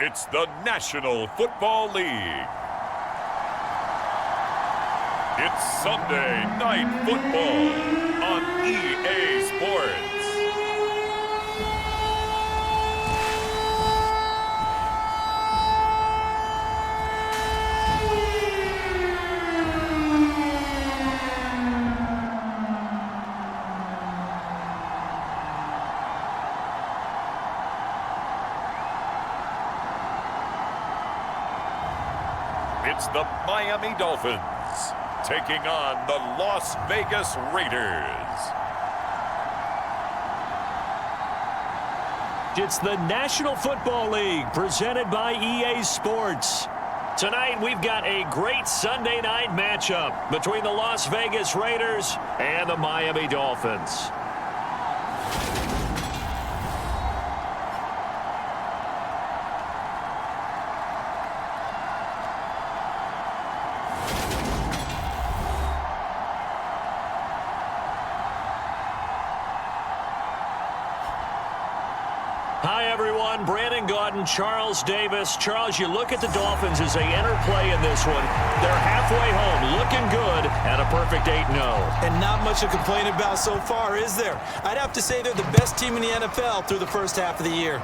It's the National Football League. It's Sunday Night Football on EA Sports. It's the Miami Dolphins taking on the Las Vegas Raiders. It's the National Football League presented by EA Sports. Tonight we've got a great Sunday night matchup between the Las Vegas Raiders and the Miami Dolphins. Hi, everyone. Brandon Gaudin, Charles Davis. Charles, you look at the Dolphins as they enter play in this one. They're halfway home, looking good at a perfect 8-0. And not much to complain about so far, is there? I'd have to say they're the best team in the NFL through the first half of the year.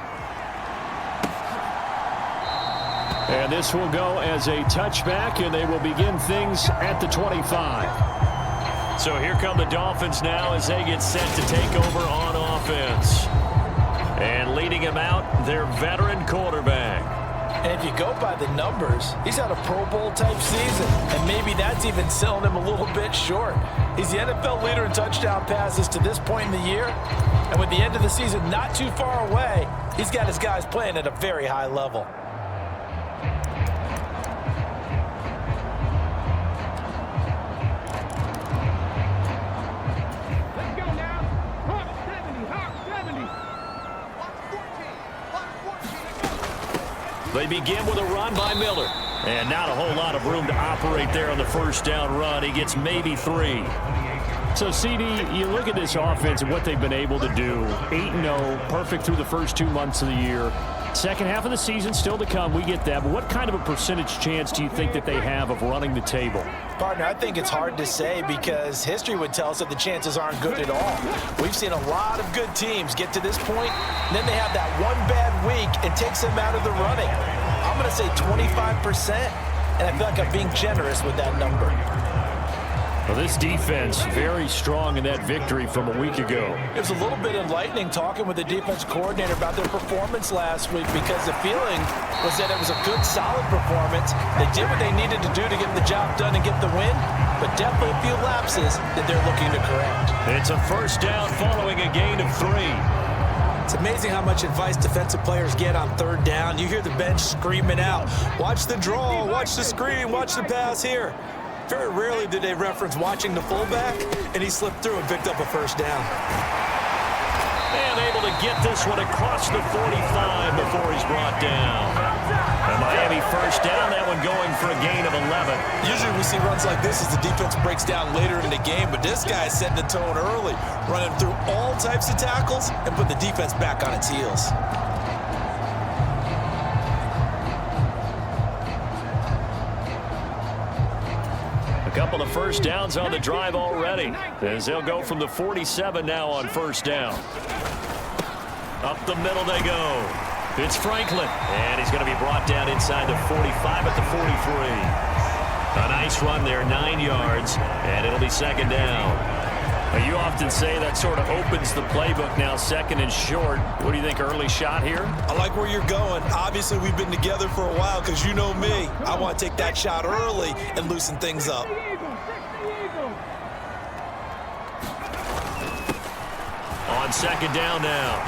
And this will go as a touchback, and they will begin things at the 25. So here come the Dolphins now as they get set to take over on offense. And leading him out, their veteran quarterback. And if you go by the numbers, he's had a Pro Bowl type season. And maybe that's even selling him a little bit short. He's the NFL leader in touchdown passes to this point in the year. And with the end of the season not too far away, he's got his guys playing at a very high level. They begin with a run by Miller. And not a whole lot of room to operate there on the first down run. He gets maybe 3. So, CD, you look at this offense and what they've been able to do. 8-0, perfect through the first 2 months of the year. Second half of the season still to come. We get that. But what kind of a percentage chance do you think that they have of running the table? Partner, I think it's hard to say because history would tell us that the chances aren't good at all. We've seen a lot of good teams get to this point, and then they have that one bad week and takes them out of the running. I'm going to say 25%, and I feel like I'm being generous with that number. Well, this defense very strong in that victory from a week ago. It was a little bit enlightening talking with the defense coordinator about their performance last week because the feeling was that it was a good, solid performance. They did what they needed to do to get the job done and get the win, but definitely a few lapses that they're looking to correct. It's a first down following a gain of 3. It's amazing how much advice defensive players get on third down. You hear the bench screaming out, watch the draw, watch the screen, watch the pass here. Very rarely do they reference watching the fullback, and he slipped through and picked up a first down. And able to get this one across the 45 before he's brought down. A Miami first down, that one going for a gain of 11. Usually we see runs like this as the defense breaks down later in the game, but this guy is setting the tone early, running through all types of tackles and put the defense back on its heels. A couple of first downs on the drive already, as they'll go from the 47 now on first down. Up the middle they go. It's Franklin, and he's going to be brought down inside the 45 at the 43. A nice run there, 9 yards, and it'll be second down. Now, you often say that sort of opens the playbook now, second and short. What do you think, early shot here? I like where you're going. Obviously, we've been together for a while because you know me. I want to take that shot early and loosen things up. On second down now,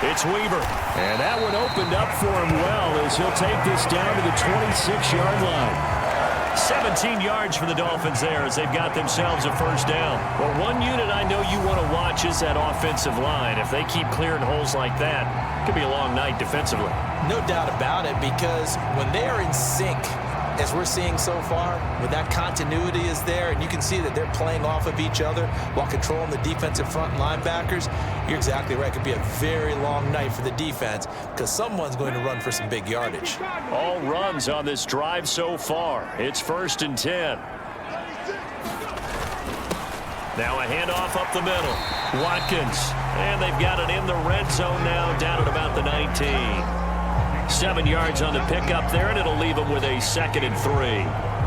it's Weaver. And that one opened up for him well as he'll take this down to the 26-yard line. 17 yards for the Dolphins there as they've got themselves a first down. Well, one unit I know you want to watch is that offensive line. If they keep clearing holes like that, it could be a long night defensively. No doubt about it, because when they are in sync, as we're seeing so far, when that continuity is there and you can see that they're playing off of each other while controlling the defensive front linebackers, you're exactly right. It could be a very long night for the defense because someone's going to run for some big yardage. All runs on this drive so far. It's 1st and 10. Now a handoff up the middle. Watkins. And they've got it in the red zone now, down at about the 19. 7 yards on the pickup there, and it'll leave them with a 2nd and 3.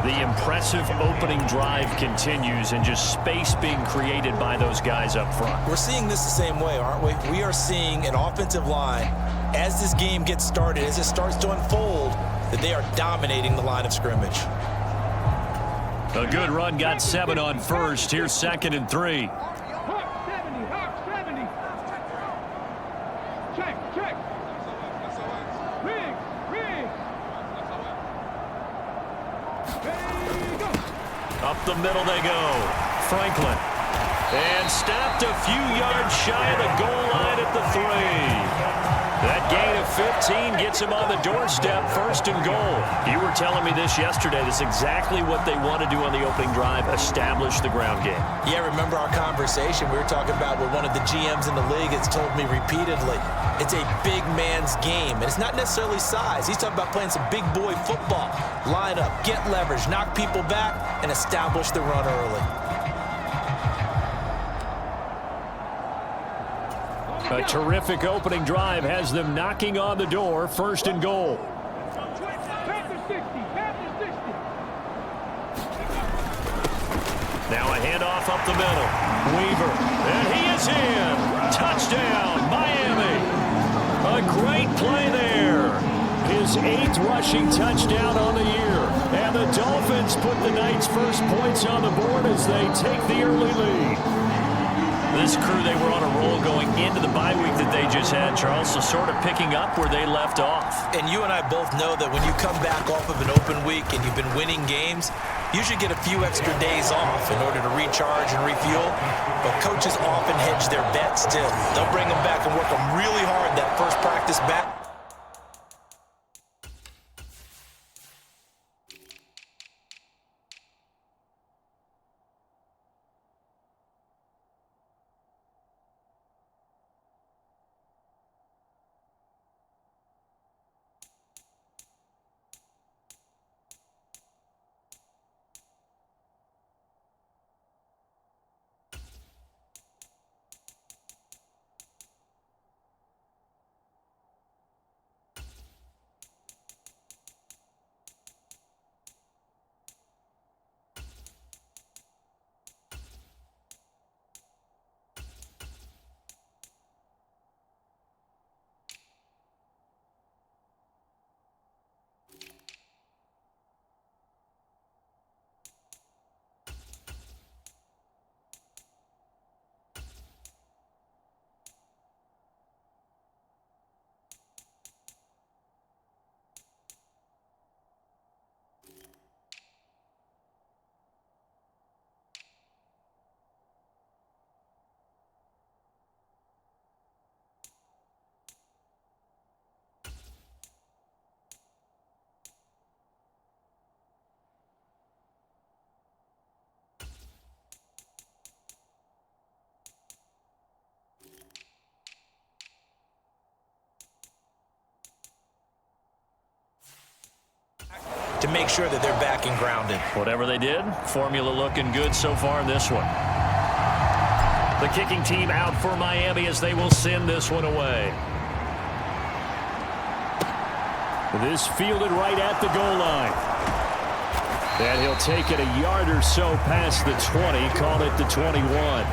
The impressive opening drive continues, and just space being created by those guys up front. We're seeing this the same way, aren't we? We are seeing an offensive line, as this game gets started, as it starts to unfold, that they are dominating the line of scrimmage. A good run got 7 on first. Here's 2nd and 3. Up the middle they go. Franklin. And stopped a few yards shy of the goal line at the 3. That gain of 15 gets him on the doorstep, 1st and goal. You were telling me this yesterday. This is exactly what they want to do on the opening drive, establish the ground game. Yeah, remember our conversation? We were talking about what one of the GMs in the league has told me repeatedly. It's a big man's game, and it's not necessarily size. He's talking about playing some big boy football. Line up, get leverage, knock people back, and establish the run early. A terrific opening drive has them knocking on the door, 1st and goal. Now a handoff up the middle. Weaver, and he is in. Touchdown, Miami. A great play there. His 8th rushing touchdown on the year. And the Dolphins put the night's first points on the board as they take the early lead. This crew, they were on a roll going into the bye week that they just had, Charles, so sort of picking up where they left off. And you and I both know that when you come back off of an open week and you've been winning games, you should get a few extra days off in order to recharge and refuel. But coaches often hedge their bets still. They'll bring them back and work them really hard that first practice back. To make sure that they're back and grounded. Whatever they did, formula looking good so far in this one. The kicking team out for Miami as they will send this one away. This fielded right at the goal line. And he'll take it a yard or so past the 20, call it the 21.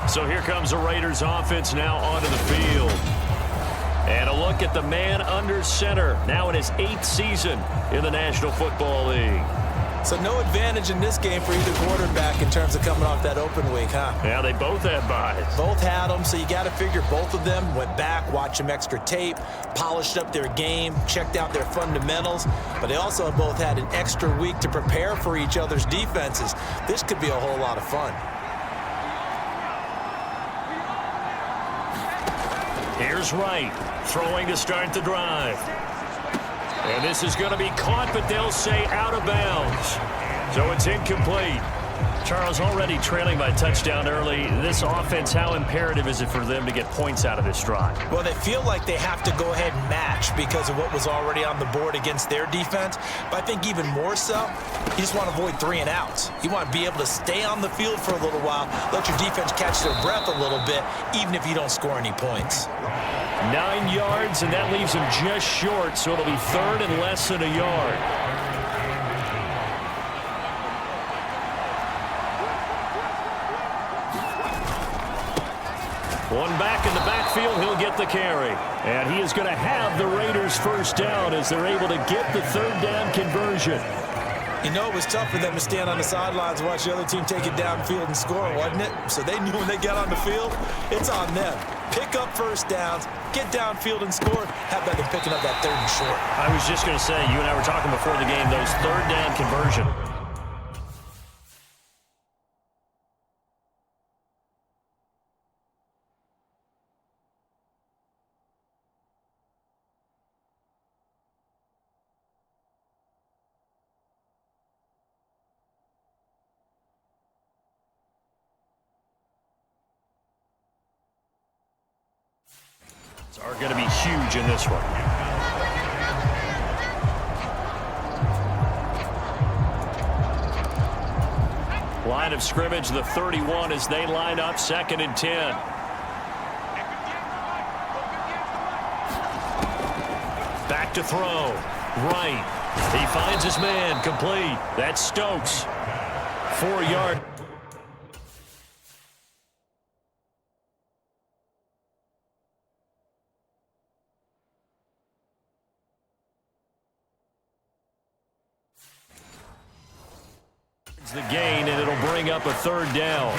So here comes the Raiders offense now onto the field. And a look at the man under center, now in his 8th season in the National Football League. So no advantage in this game for either quarterback in terms of coming off that open week, huh? Yeah, they both had buys. Both had them, so you got to figure both of them went back, watched some extra tape, polished up their game, checked out their fundamentals, but they also have both had an extra week to prepare for each other's defenses. This could be a whole lot of fun. Here's Wright, throwing to start the drive. And this is going to be caught, but they'll say out of bounds. So it's incomplete. Charles, already trailing by touchdown early. This offense, how imperative is it for them to get points out of this drive? Well, they feel like they have to go ahead and match because of what was already on the board against their defense. But I think even more so, you just want to avoid 3 and outs. You want to be able to stay on the field for a little while, let your defense catch their breath a little bit, even if you don't score any points. 9 yards, and that leaves them just short, so it'll be 3rd and less than a yard. One back in the backfield, he'll get the carry. And he is going to have the Raiders first down as they're able to get the 3rd down conversion. You know, it was tough for them to stand on the sidelines and watch the other team take it downfield and score, wasn't it? So they knew when they got on the field, it's on them. Pick up first downs, get downfield and score. How about them picking up that 3rd and short? I was just going to say, you and I were talking before the game, those 3rd down conversion. Are going to be huge in this one. Line of scrimmage, the 31 as they line up 2nd and 10. Back to throw. Right. He finds his man. Complete. That's Stokes. 4-yard. The gain, and it'll bring up a 3rd down.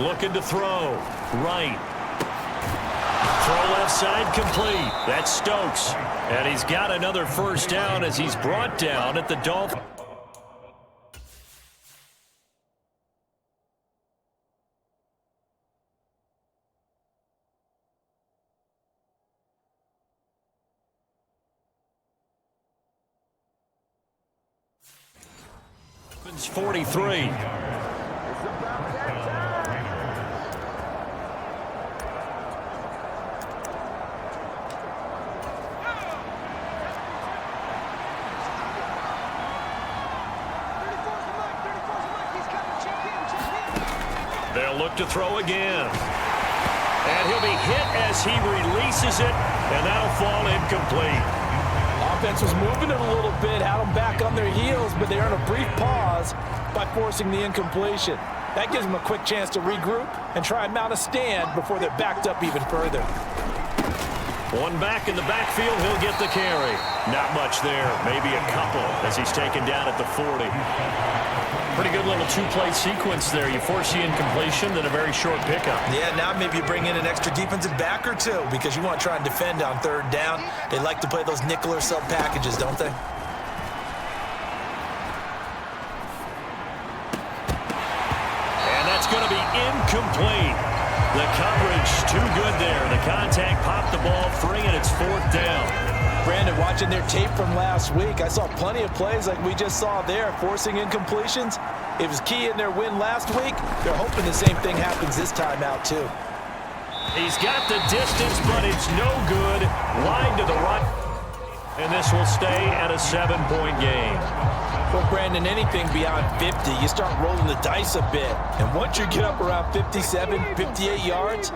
Looking to throw. Right. Throw left side complete. That's Stokes. And he's got another first down as he's brought down at the Dolphins. Dolphins 43. They'll look to throw again. And he'll be hit as he releases it, and that'll fall incomplete. Offense was moving it a little bit, had them back on their heels, but they earned a brief pause by forcing the incompletion. That gives them a quick chance to regroup and try and mount a stand before they're backed up even further. One back in the backfield, he'll get the carry. Not much there, maybe a couple as he's taken down at the 40. Pretty good little 2-play sequence there. You force the incompletion, then a very short pickup. Yeah, now maybe you bring in an extra defensive back or two because you want to try and defend on 3rd down. They like to play those nickel or sub packages, don't they? And that's going to be incomplete. The coverage too good there. The contact popped the ball free, and it's 4th down. Brandon, watching their tape from last week, I saw plenty of plays like we just saw there, forcing incompletions. It was key in their win last week. They're hoping the same thing happens this time out, too. He's got the distance, but it's no good. Wide to the right. And this will stay at a 7-point game. Well, Brandon, anything beyond 50, you start rolling the dice a bit. And once you get up around 57, 58 yards,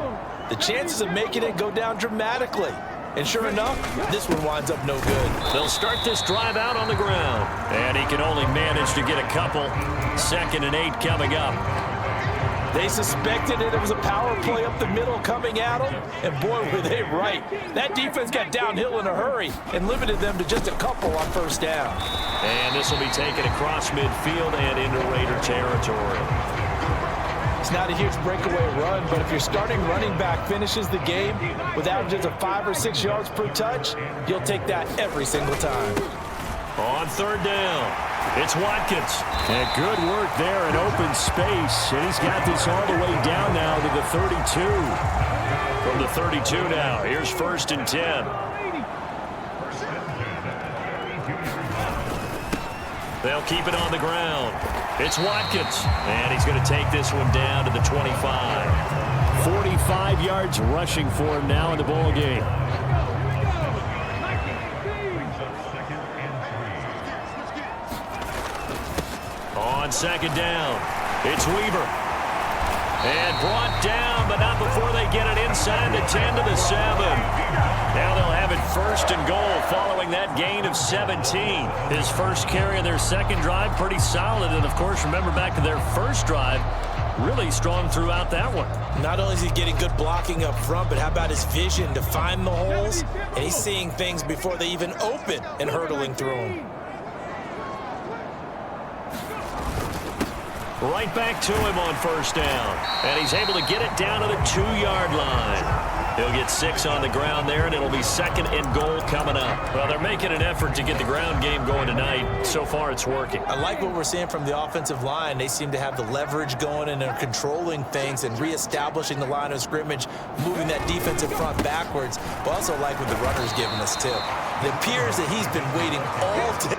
the chances of making it go down dramatically. And sure enough, this one winds up no good. They'll start this drive out on the ground. And he can only manage to get a couple. 2nd and 8 coming up. They suspected it was a power play up the middle coming at them, and boy, were they right. That defense got downhill in a hurry and limited them to just a couple on 1st down. And this will be taken across midfield and into Raider territory. It's not a huge breakaway run, but if your starting running back finishes the game with averages of 5 or 6 yards per touch, you'll take that every single time. On third down, it's Watkins. And good work there in open space. And he's got this all the way down now to the 32. From the 32 now, here's 1st and 10. They'll keep it on the ground. It's Watkins. And he's going to take this one down to the 25. 45 yards rushing for him now in the ball game. On second down, it's Weaver. And brought down, but not before they get it inside the 10 to the 7. Now they'll have it 1st and goal following that gain of 17. His first carry of their second drive, pretty solid. And, of course, remember back to their first drive, really strong throughout that one. Not only is he getting good blocking up front, but how about his vision to find the holes? And he's seeing things before they even open and hurtling through them. Right back to him on 1st down. And he's able to get it down to the 2-yard line. He'll get 6 on the ground there, and it'll be 2nd and goal coming up. Well, they're making an effort to get the ground game going tonight. So far, it's working. I like what we're seeing from the offensive line. They seem to have the leverage going, and they're controlling things and reestablishing the line of scrimmage, moving that defensive front backwards. But also like what the runner's giving us, too. It appears that he's been waiting all day.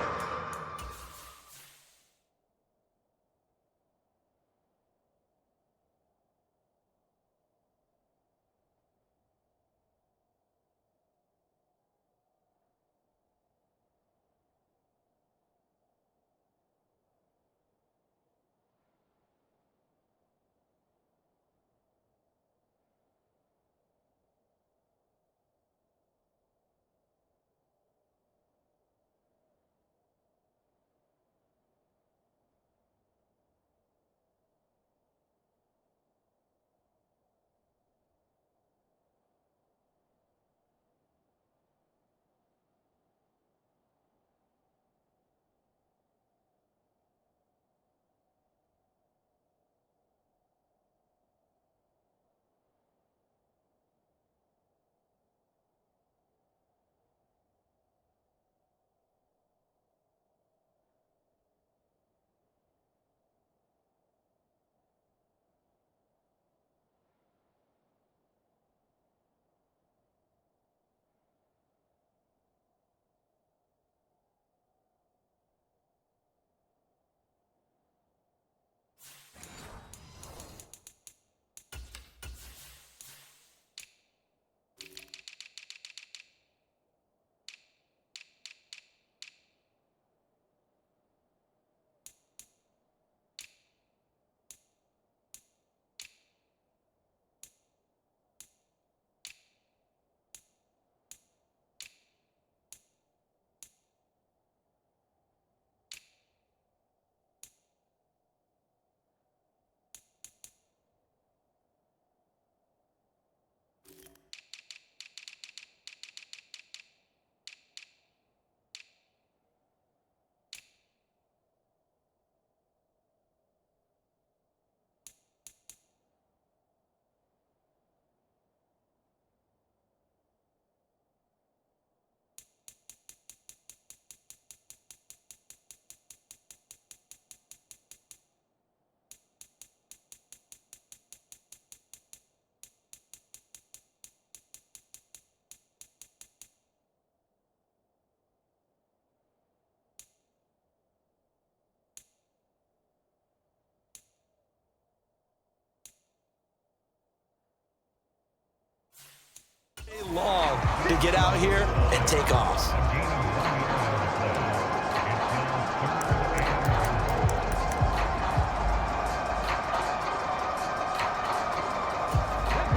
Long to get out here and take off.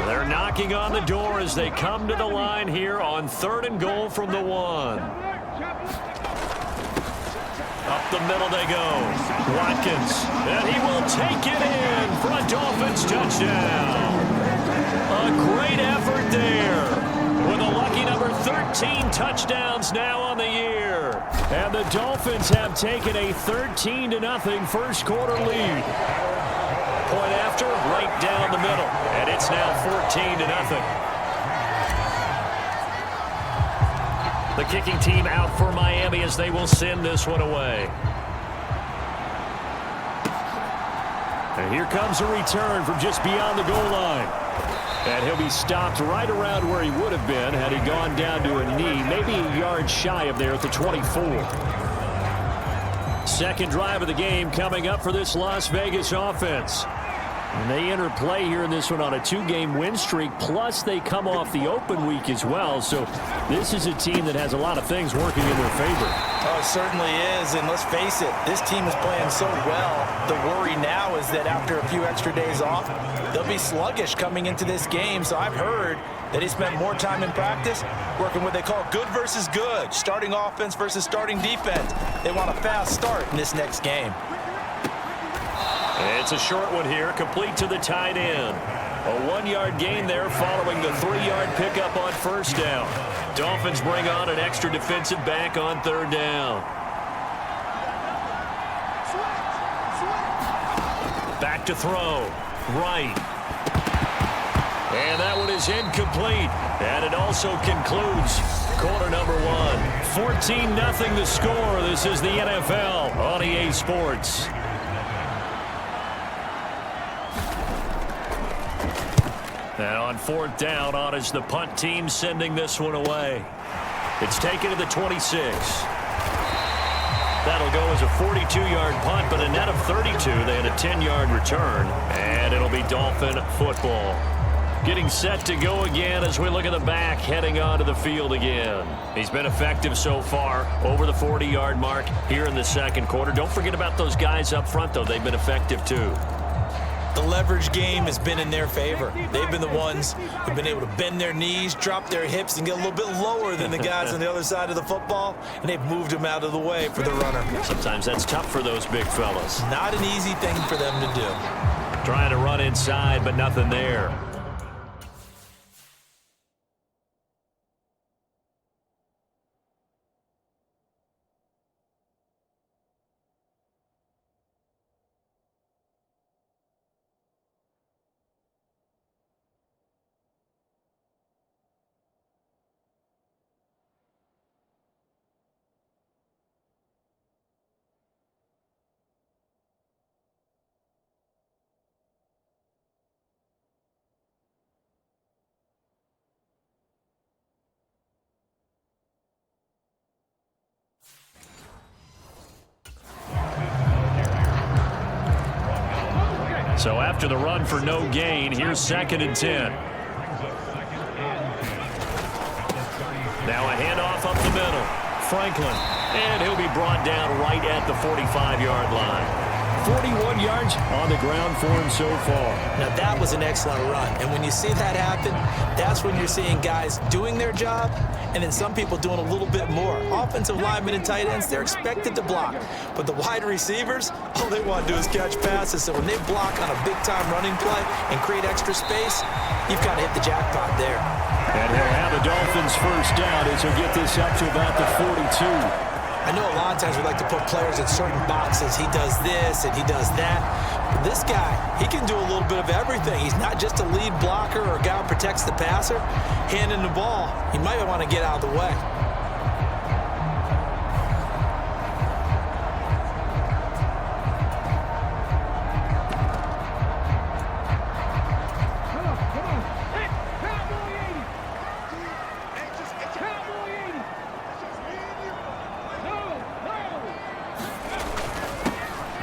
They're knocking on the door as they come to the line here on 3rd and goal from the 1. Up the middle they go. Watkins, and he will take it in for a Dolphins touchdown. A great effort there with a lucky number 13 touchdowns now on the year. And the Dolphins have taken a 13-0 first quarter lead. Point after, right down the middle. And it's now 14-0. The kicking team out for Miami as they will send this one away. And here comes a return from just beyond the goal line. And he'll be stopped right around where he would have been had he gone down to a knee, maybe a yard shy of there at the 24. Second drive of the game coming up for this Las Vegas offense. And they enter play here in this one on a 2-game win streak, plus they come off the open week as well. So this is a team that has a lot of things working in their favor. Oh, it certainly is, and let's face it, this team is playing so well. The worry now is that after a few extra days off, they'll be sluggish coming into this game. So I've heard that he spent more time in practice working what they call good versus good, starting offense versus starting defense. They want a fast start in this next game. It's a short one here, complete to the tight end. A 1-yard gain there following the 3-yard pickup on first down. Dolphins bring on an extra defensive back on third down. Back to throw. Right. And that one is incomplete. And it also concludes quarter number 1. 14-0 the score. This is the NFL on EA Sports. And on fourth down, on is the punt team sending this one away. It's taken to the 26. That'll go as a 42-yard punt, but a net of 32. They had a 10-yard return, and it'll be Dolphin football. Getting set to go again as we look at the back, heading onto the field again. He's been effective so far, over the 40-yard mark here in the second quarter. Don't forget about those guys up front, though. They've been effective, too. The leverage game has been in their favor. They've been the ones who've been able to bend their knees, drop their hips, and get a little bit lower than the guys on the other side of the football, and they've moved them out of the way for the runner. Sometimes that's tough for those big fellas. Not an easy thing for them to do. Trying to run inside, but nothing there. So after the run for no gain, here's 2nd and 10. Now a handoff up the middle. Franklin. And he'll be brought down right at the 45-yard line. 41 yards on the ground for him so far. Now that was an excellent run. And when you see that happen, that's when you're seeing guys doing their job and then some people doing a little bit more. Offensive linemen and tight ends, they're expected to block. But the wide receivers, all they want to do is catch passes. So when they block on a big-time running play and create extra space, you've got to hit the jackpot there. And he'll have the Dolphins first down as he'll get this up to about the 42. I know a lot of times we like to put players in certain boxes. He does this and he does that. But this guy, he can do a little bit of everything. He's not just a lead blocker or a guy who protects the passer. Handing the ball, he might want to get out of the way.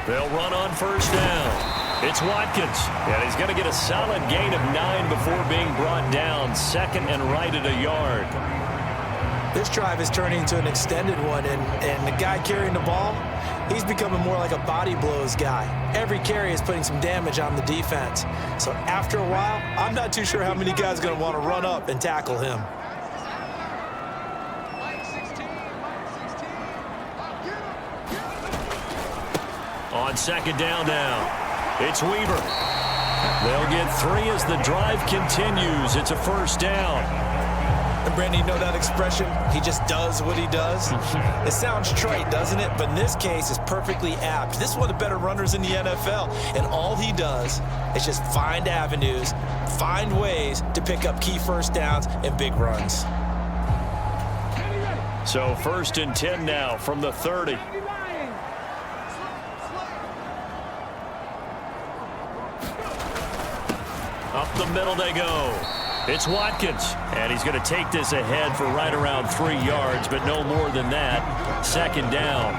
They'll run on first down. It's Watkins, and he's going to get a solid gain of 9 before being brought down. 2nd and right at a yard. This drive is turning into an extended one, and the guy carrying the ball, he's becoming more like a body blows guy. Every carry is putting some damage on the defense. So after a while, I'm not too sure how many guys are going to want to run up and tackle him. On 2nd down now, it's Weaver. They'll get 3 as the drive continues. It's a first down. And Brandon, you know that expression? He just does what he does. It sounds trite, doesn't it? But in this case, it's perfectly apt. This is one of the better runners in the NFL. And all he does is just find avenues, find ways to pick up key first downs and big runs. So 1st and 10 now from the 30. Up the middle they go. It's Watkins, and he's going to take this ahead for right around 3 yards, but no more than that. 2nd down.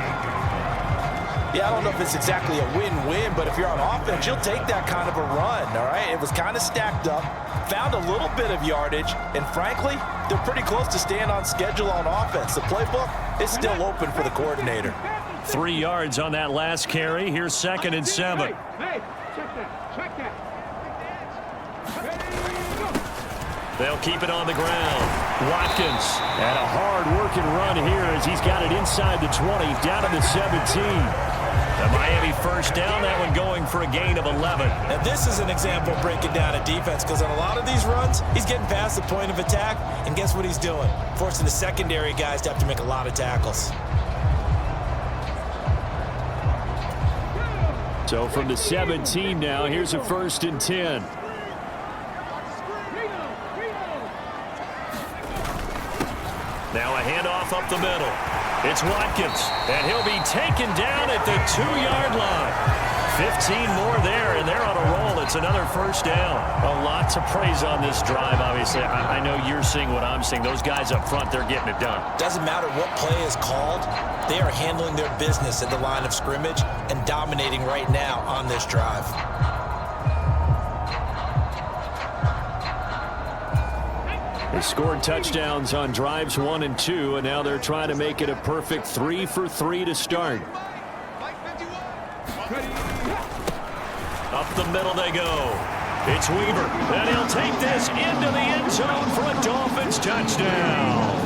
Yeah, I don't know if it's exactly a win-win, but if you're on offense, you'll take that kind of a run, all right? It was kind of stacked up, found a little bit of yardage, and frankly, they're pretty close to staying on schedule on offense. The playbook is still open for the coordinator. 3 yards on that last carry. Here's 2nd and 7. Hey, check that. They'll keep it on the ground. Watkins and a hard-working run here as he's got it inside the 20, down to the 17. The Miami 1st down, that one going for a gain of 11. Now, this is an example of breaking down a defense because on a lot of these runs, he's getting past the point of attack, and guess what he's doing? Forcing the secondary guys to have to make a lot of tackles. So from the 17 now, here's a 1st and 10. Now a handoff up the middle. It's Watkins, and he'll be taken down at the 2-yard line. 15 more there, and they're on a roll. It's another 1st down. A lot to praise on this drive, obviously. I know you're seeing what I'm seeing. Those guys up front, they're getting it done. Doesn't matter what play is called. They are handling their business at the line of scrimmage and dominating right now on this drive. They scored touchdowns on drives 1 and 2, and now they're trying to make it a perfect 3 for 3 to start. Up the middle they go. It's Weaver, and he'll take this into the end zone for a Dolphins touchdown.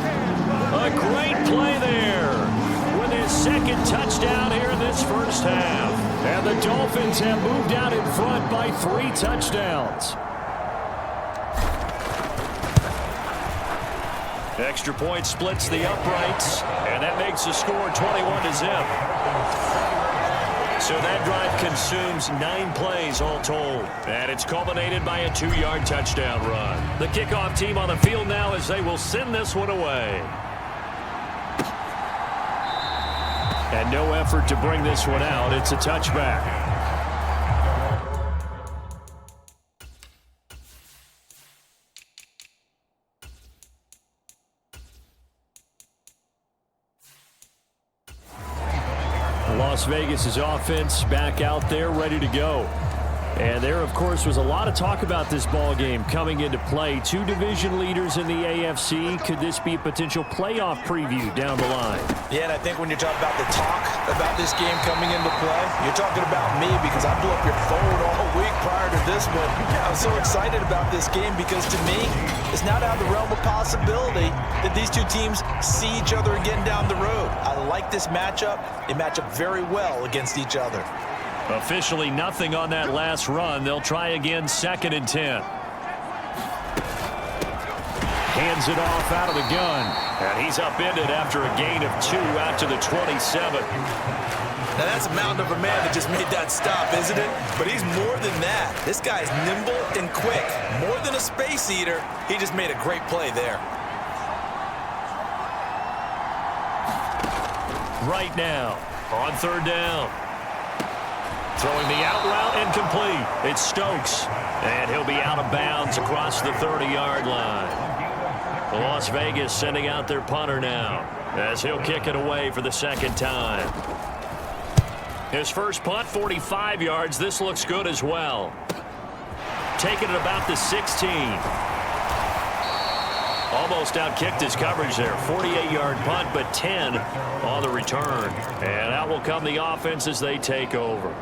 A great play there with his 2nd touchdown here in this 1st half. And the Dolphins have moved out in front by 3 touchdowns. Extra point splits the uprights, and that makes the score 21-0. So that drive consumes 9 plays all told, and it's culminated by a 2-yard touchdown run. The kickoff team on the field now as they will send this one away. And no effort to bring this one out. It's a touchback. Las Vegas' offense back out there ready to go. And there, of course, was a lot of talk about this ball game coming into play. 2 division leaders in the AFC. Could this be a potential playoff preview down the line? Yeah, and I think when you're talking about the talk about this game coming into play, you're talking about me because I blew up your phone all week prior to this one. I'm so excited about this game because to me, it's not out of the realm of possibility that these 2 teams see each other again down the road. I like this matchup. They match up very well against each other. Officially nothing on that last run. They'll try again 2nd and 10. Hands it off out of the gun. And he's upended after a gain of 2 out to the 27. Now that's a mountain of a man that just made that stop, isn't it? But he's more than that. This guy's nimble and quick. More than a space eater. He just made a great play there. Right now, on 3rd down. Throwing the out route incomplete. It's Stokes. And he'll be out of bounds across the 30-yard line. Las Vegas sending out their punter now as he'll kick it away for the 2nd time. His first punt, 45 yards. This looks good as well. Taking it about the 16. Almost outkicked his coverage there. 48-yard punt, but 10 on the return. And out will come the offense as they take over.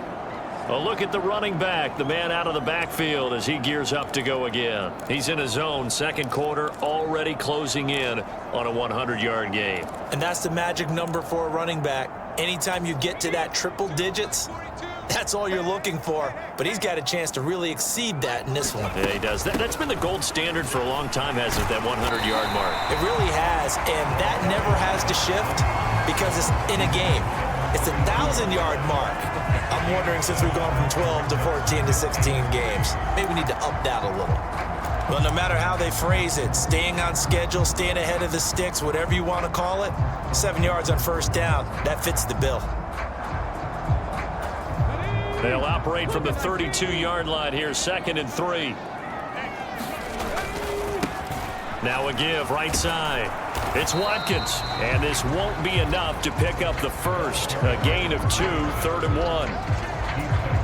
A look at the running back, the man out of the backfield as he gears up to go again. He's in his zone, 2nd quarter, already closing in on a 100-yard game. And that's the magic number for a running back. Anytime you get to that triple digits, That's all you're looking for, but he's got a chance to really exceed that in this one. Yeah, he does. That's been the gold standard for a long time, hasn't it, that 100-yard mark? It really has, and that never has to shift because it's in a game. It's a 1,000-yard mark. I'm wondering, since we've gone from 12 to 14 to 16 games, maybe we need to up that a little. Well, no matter how they phrase it, staying on schedule, staying ahead of the sticks, whatever you want to call it, 7 yards on first down, that fits the bill. They'll operate from the 32-yard line here, 2nd and 3. Now a give, right side. It's Watkins, and this won't be enough to pick up the first. A gain of 2, 3rd and 1.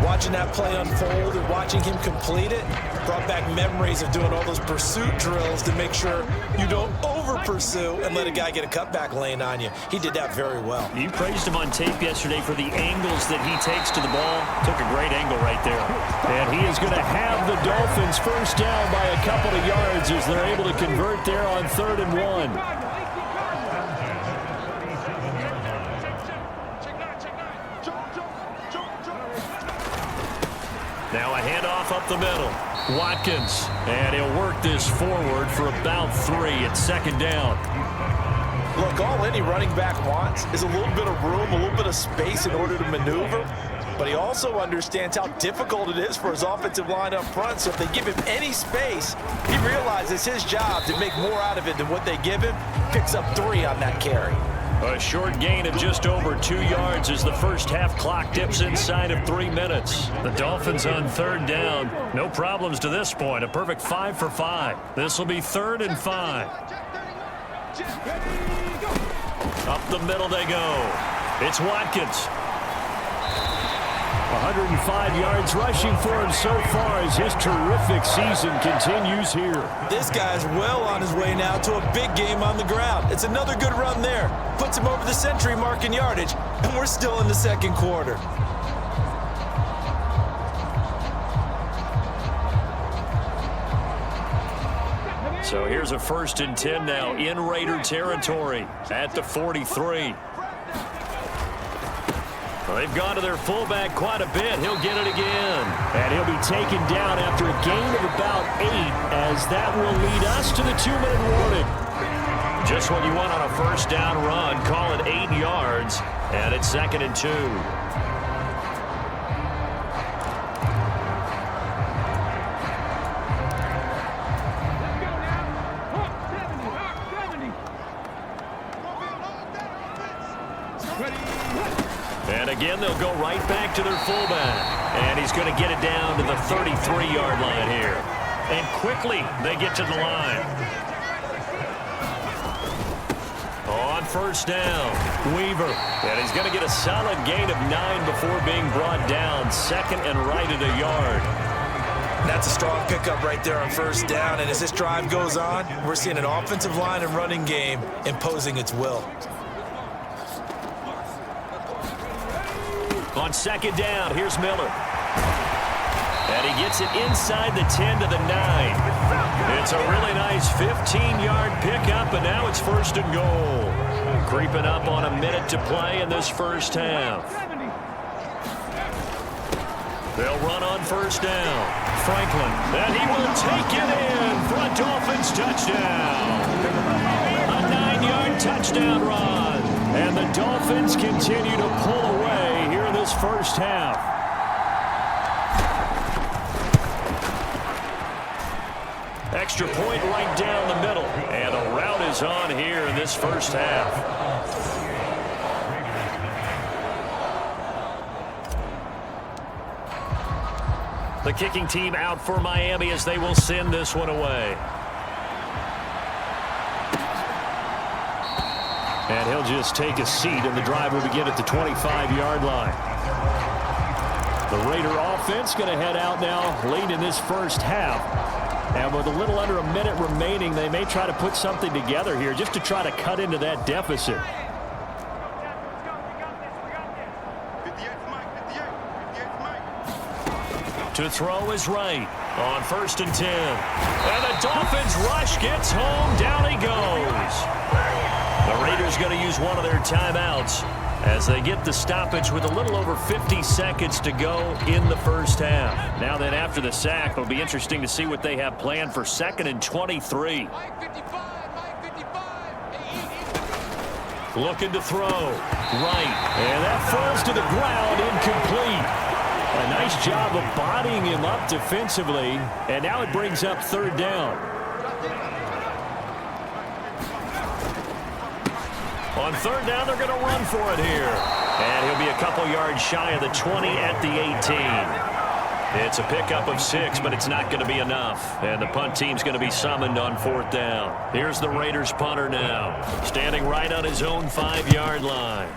Watching that play unfold and watching him complete it brought back memories of doing all those pursuit drills to make sure you don't over-pursue and let a guy get a cutback lane on you. He did that very well. You praised him on tape yesterday for the angles that he takes to the ball. Took a great angle right there. And he is going to have the Dolphins first down by a couple of yards as they're able to convert there on 3rd and 1. Now a handoff up the middle. Watkins, and he'll work this forward for about 3 at 2nd down. Look, all any running back wants is a little bit of room, a little bit of space in order to maneuver, but he also understands how difficult it is for his offensive line up front, so if they give him any space, he realizes his job to make more out of it than what they give him, picks up 3 on that carry. A short gain of just over 2 yards as the first half clock dips inside of 3 minutes. The Dolphins on 3rd down. No problems to this point. A perfect 5 for 5. This will be 3rd and 5. Up the middle they go. It's Watkins. 105 yards rushing for him so far as his terrific season continues here. This guy's well on his way now to a big game on the ground. It's another good run there. Puts him over the century mark in yardage, and we're still in the 2nd quarter. So here's a 1st and 10 now in Raider territory at the 43. They've gone to their fullback quite a bit. He'll get it again. And he'll be taken down after a gain of about 8, as that will lead us to the 2-minute warning. Just what you want on a first down run. Call it 8 yards, and it's 2nd and 2. And again, they'll go right back to their fullback. And he's going to get it down to the 33-yard line here. And quickly, they get to the line. On first down, Weaver. And he's going to get a solid gain of 9 before being brought down. 2nd and right at a yard. That's a strong pickup right there on first down. And as this drive goes on, we're seeing an offensive line and running game imposing its will. On 2nd down, here's Miller. And he gets it inside the 10 to the 9. It's a really nice 15-yard pickup, and now it's 1st and goal. Creeping up on a minute to play in this first half. They'll run on first down. Franklin, and he will take it in for a Dolphins touchdown. A 9-yard touchdown run. And the Dolphins continue to pull away here in this first half. Extra point right down the middle. And a rout is on here in this first half. The kicking team out for Miami as they will send this one away. And he'll just take a seat, and the drive will begin at the 25-yard line. The Raider offense going to head out now late in this first half. And with a little under a minute remaining, they may try to put something together here just to try to cut into that deficit. To throw is right on 1st and 10. And the Dolphins rush gets home. Down he goes. The Raiders going to use one of their timeouts as they get the stoppage with a little over 50 seconds to go in the first half. Now then, after the sack, it'll be interesting to see what they have planned for 2nd and 23. Looking to throw. Right. And that falls to the ground, incomplete. A nice job of bodying him up defensively. And now it brings up 3rd down. On 3rd down, they're going to run for it here. And he'll be a couple yards shy of the 20 at the 18. It's a pickup of 6, but it's not going to be enough. And the punt team's going to be summoned on 4th down. Here's the Raiders punter now, standing right on his own 5-yard line.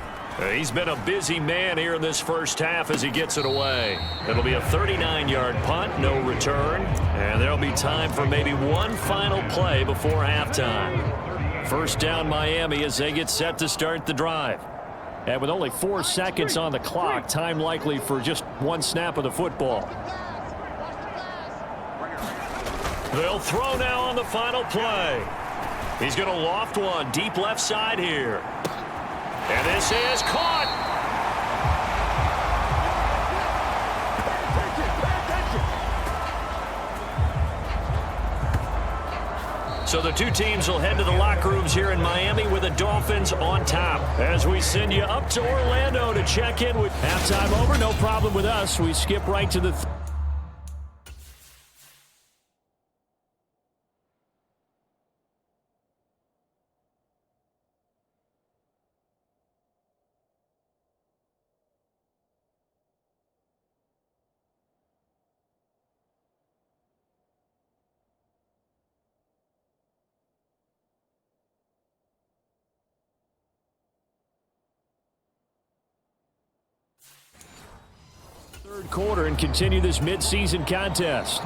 He's been a busy man here in this first half as he gets it away. It'll be a 39-yard punt, no return. And there'll be time for maybe one final play before halftime. 1st down Miami as they get set to start the drive. And with only 4 seconds on the clock, time likely for just one snap of the football. They'll throw now on the final play. He's going to loft one deep left side here. And this is caught. So the two teams will head to the locker rooms here in Miami with the Dolphins on top. As we send you up to Orlando to check in with halftime over. No problem with us. We skip right to the... third quarter and continue this midseason contest.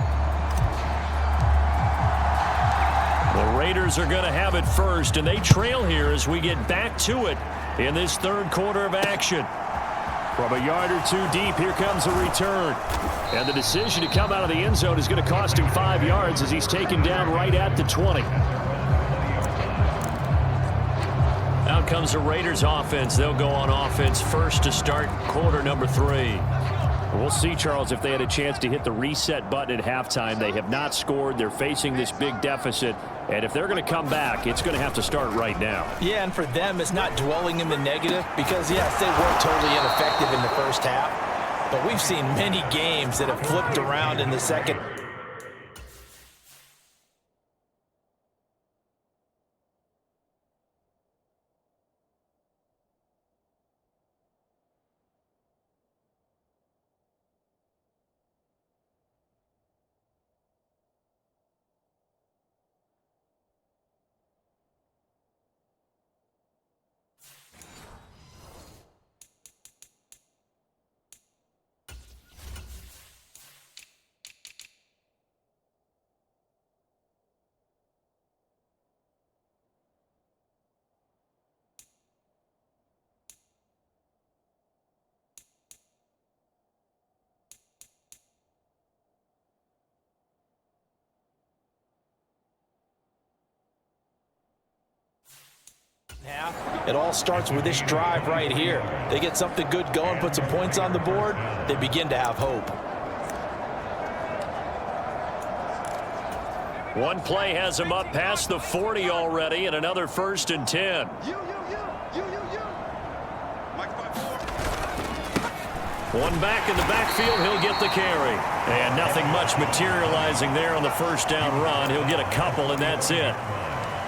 The Raiders are going to have it first, and they trail here as we get back to it in this third quarter of action. From a yard or two deep, here comes a return. And the decision to come out of the end zone is going to cost him 5 yards as he's taken down right at the 20. Out comes the Raiders offense. They'll go on offense first to start quarter number 3. We'll see, Charles, if they had a chance to hit the reset button at halftime. They have not scored. They're facing this big deficit. And if they're going to come back, it's going to have to start right now. Yeah, and for them, it's not dwelling in the negative because, yes, they were totally ineffective in the first half. But we've seen many games that have flipped around in the second. It all starts with this drive right here. They get something good going, put some points on the board, they begin to have hope. One play has him up past the 40 already, and another 1st and 10. One back in the backfield, he'll get the carry. And nothing much materializing there on the 1st down run. He'll get a couple, and that's it.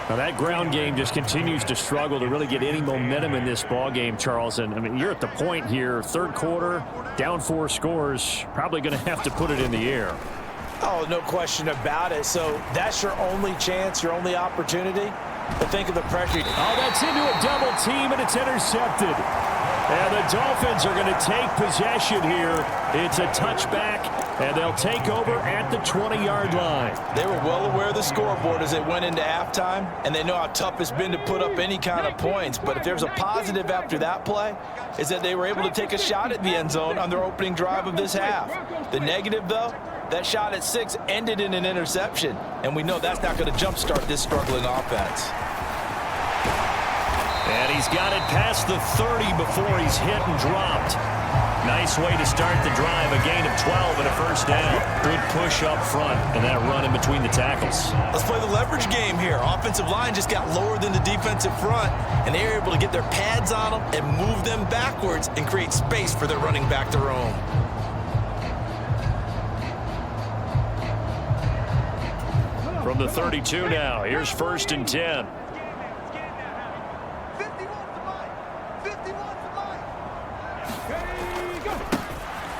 Now that ground game just continues to struggle to really get any momentum in this ball game, Charles. And I mean, you're at the point here, third quarter, down 4 scores, probably going to have to put it in the air. Oh, no question about it. So that's your only chance, your only opportunity. But think of the pressure. Oh, that's into a double team, and it's intercepted. And the Dolphins are going to take possession here. It's a touchback, and they'll take over at the 20-yard line. They were well aware of the scoreboard as they went into halftime, and they know how tough it's been to put up any kind of points. But if there's a positive after that play, is that they were able to take a shot at the end zone on their opening drive of this half. The negative, though, that shot at 6 ended in an interception, and we know that's not going to jumpstart this struggling offense. And he's got it past the 30 before he's hit and dropped. Nice way to start the drive. A gain of 12 and a first down. Good push up front and that run in between the tackles. Let's play the leverage game here. Offensive line just got lower than the defensive front, and they were able to get their pads on them and move them backwards and create space for their running back to roam. From the 32 now, here's 1st and 10.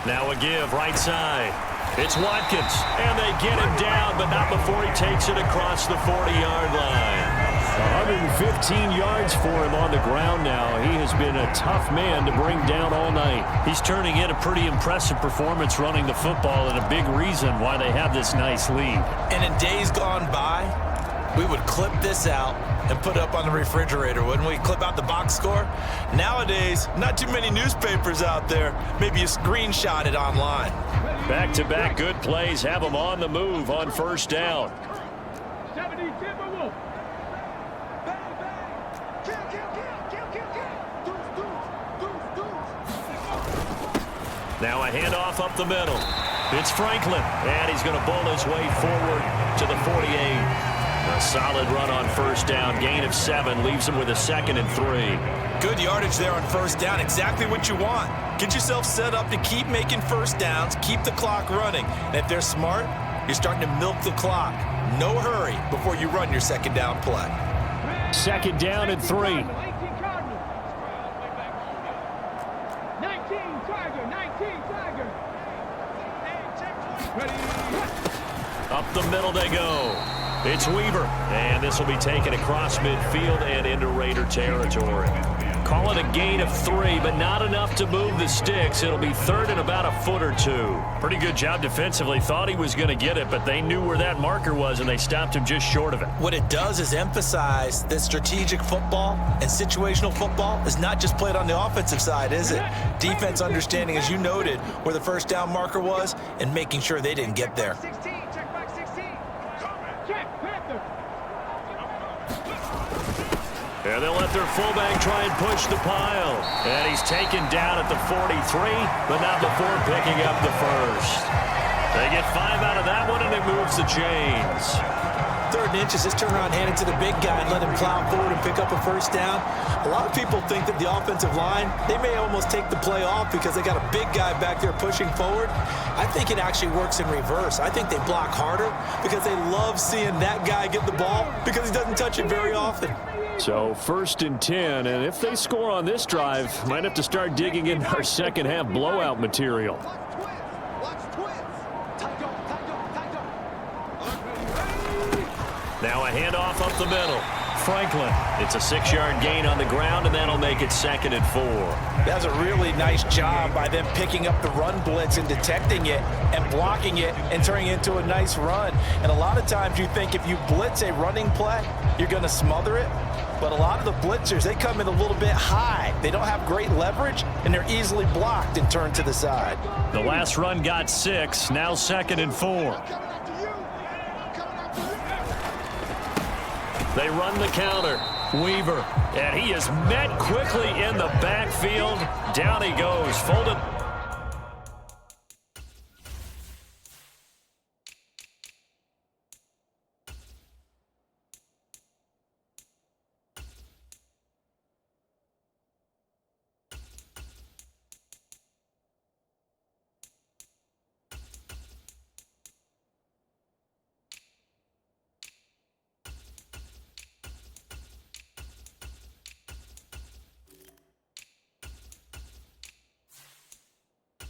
Now a give, right side. It's Watkins, and they get him down, but not before he takes it across the 40-yard line. 115 yards for him on the ground now. He has been a tough man to bring down all night. He's turning in a pretty impressive performance running the football, and a big reason why they have this nice lead. And in days gone by, we would clip this out and put it up on the refrigerator, wouldn't we? Clip out the box score. Nowadays, not too many newspapers out there. Maybe you screenshot it online. Back-to-back good plays have them on the move on 1st down. 70 Timberwolves. Now a handoff up the middle. It's Franklin, and he's going to bowl his way forward to the 48. A solid run on 1st down. Gain of 7 leaves him with a 2nd and 3. Good yardage there on 1st down. Exactly what you want. Get yourself set up to keep making 1st downs, keep the clock running. And if they're smart, you're starting to milk the clock. No hurry before you run your 2nd down play. 2nd down and 3. 19 Tiger. Up the middle they go. It's Weaver, and this will be taken across midfield and into Raider territory. Call it a gain of 3, but not enough to move the sticks. It'll be 3rd and about a foot or 2. Pretty good job defensively. Thought he was going to get it, but they knew where that marker was, and they stopped him just short of it. What it does is emphasize that strategic football and situational football is not just played on the offensive side, is it? Defense understanding, as you noted, where the 1st down marker was and making sure they didn't get there. And they'll let their fullback try and push the pile. And he's taken down at the 43, but not before picking up the 1st. They get 5 out of that one, and it moves the chains. 3rd and inches, just turn around, hand it to the big guy, and let him plow forward and pick up a 1st down. A lot of people think that the offensive line, they may almost take the play off because they got a big guy back there pushing forward. I think it actually works in reverse. I think they block harder because they love seeing that guy get the ball because he doesn't touch it very often. So 1st and 10, and if they score on this drive, might have to start digging in our 2nd half blowout material. Now a handoff up the middle. Franklin. It's a 6-yard gain on the ground, and that'll make it 2nd and 4. That's a really nice job by them picking up the run blitz and detecting it and blocking it and turning it into a nice run. And a lot of times you think if you blitz a running play, you're going to smother it. But a lot of the blitzers, they come in a little bit high. They don't have great leverage, and they're easily blocked and turned to the side. The last run got 6, now 2nd and 4. They run the counter. Weaver, and he is met quickly in the backfield. Down he goes, folded.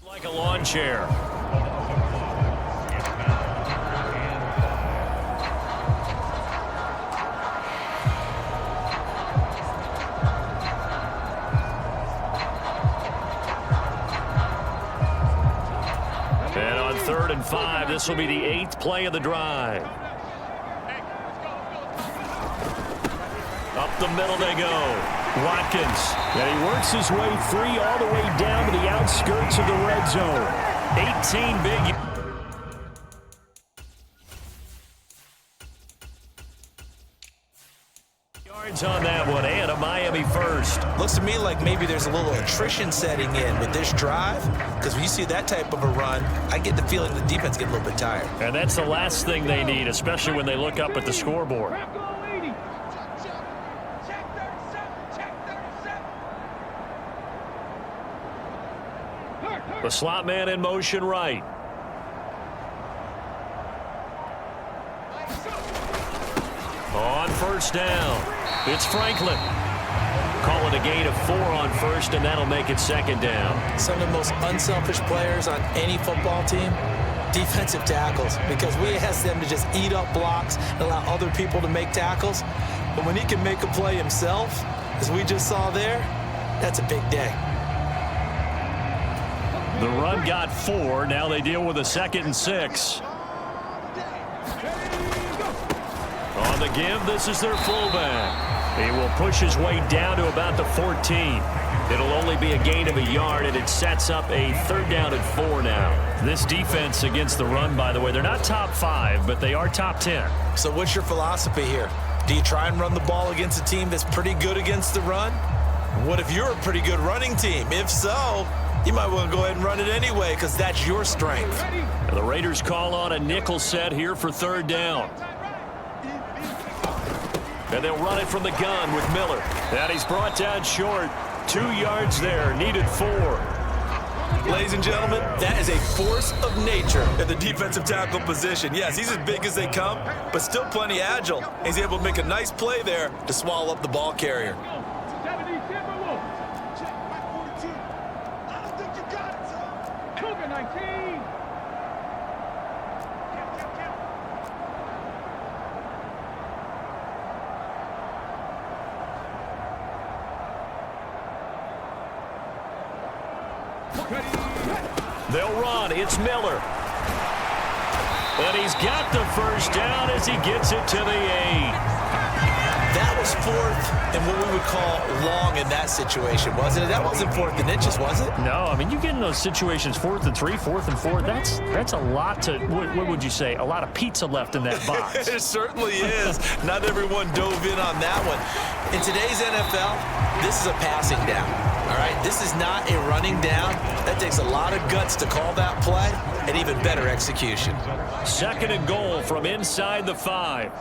Like a lawn chair. And on 3rd and 5, this will be the 8th play of the drive. Up the middle they go. Watkins, and he works his way free all the way down to the outskirts of the red zone. 18 big yards on that one, and a Miami 21st. Looks to me like maybe there's a little attrition setting in with this drive, because when you see that type of a run, I get the feeling the defense get a little bit tired. And that's the last thing they need, especially when they look up at the scoreboard. The slot man in motion right. On first down, it's Franklin. Call it a gain of 4 on first, and that'll make it second down. Some of the most unselfish players on any football team, defensive tackles, because we ask them to just eat up blocks and allow other people to make tackles. But when he can make a play himself, as we just saw there, that's a big day. The run got 4. Now they deal with a 2nd and 6. On the give, this is their fullback. He will push his way down to about the 14. It'll only be a gain of a yard, and it sets up a 3rd down and 4 now. This defense against the run, by the way, they're not top 5, but they are top 10. So what's your philosophy here? Do you try and run the ball against a team that's pretty good against the run? What if you're a pretty good running team? If so, you might want to go ahead and run it anyway, because that's your strength. And the Raiders call on a nickel set here for 3rd down. And they'll run it from the gun with Miller. And he's brought down short. 2 yards there, needed 4. Ladies and gentlemen, that is a force of nature at the defensive tackle position. Yes, he's as big as they come, but still plenty agile. He's able to make a nice play there to swallow up the ball carrier. They'll run. It's Miller. And he's got the first down as he gets it to the 8. That was 4th and what we would call long in that situation, wasn't it? That wasn't 4th and inches, was it? No, I mean, you get in those situations, 4th and 3, 4th and 4. That's a lot to, what would you say, a lot of pizza left in that box. It certainly is. Not everyone dove in on that one. In today's NFL, this is a passing down. All right, this is not a running down. That takes a lot of guts to call that play, and even better execution. 2nd and goal from inside the 5.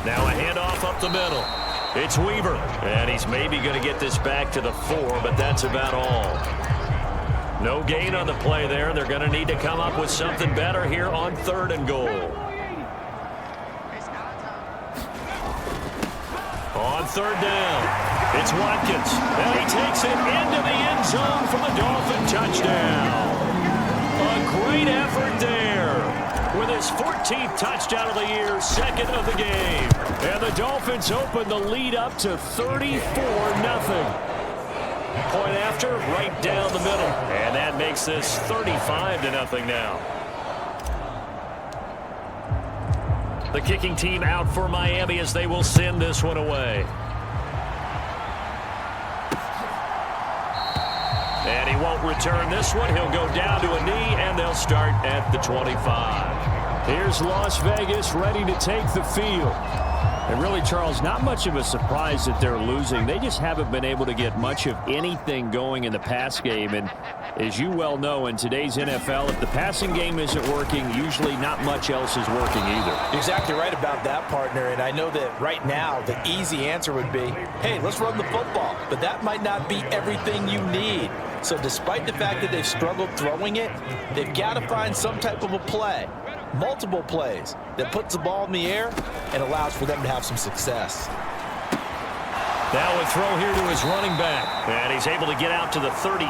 Now a handoff up the middle. It's Weaver, and he's maybe going to get this back to the 4, but that's about all. No gain on the play there. They're going to need to come up with something better here on 3rd and goal. On 3rd down, it's Watkins, and he takes it into the end zone for the Dolphin touchdown. A great effort there with his 14th touchdown of the year, 2nd of the game. And the Dolphins open the lead up to 34-0. Point after, right down the middle. And that makes this 35-0 now. The kicking team out for Miami as they will send this one away. And he won't return this one. He'll go down to a knee, and they'll start at the 25. Here's Las Vegas ready to take the field. And really, Charles, not much of a surprise that they're losing. They just haven't been able to get much of anything going in the pass game. And as you well know, in today's NFL, if the passing game isn't working, usually not much else is working either. You're exactly right about that, partner. And I know that right now the easy answer would be, hey, let's run the football. But that might not be everything you need. So despite the fact that they've struggled throwing it, they've got to find some type of a play, multiple plays, that puts the ball in the air and allows for them to have some success. Now a throw here to his running back. And he's able to get out to the 32,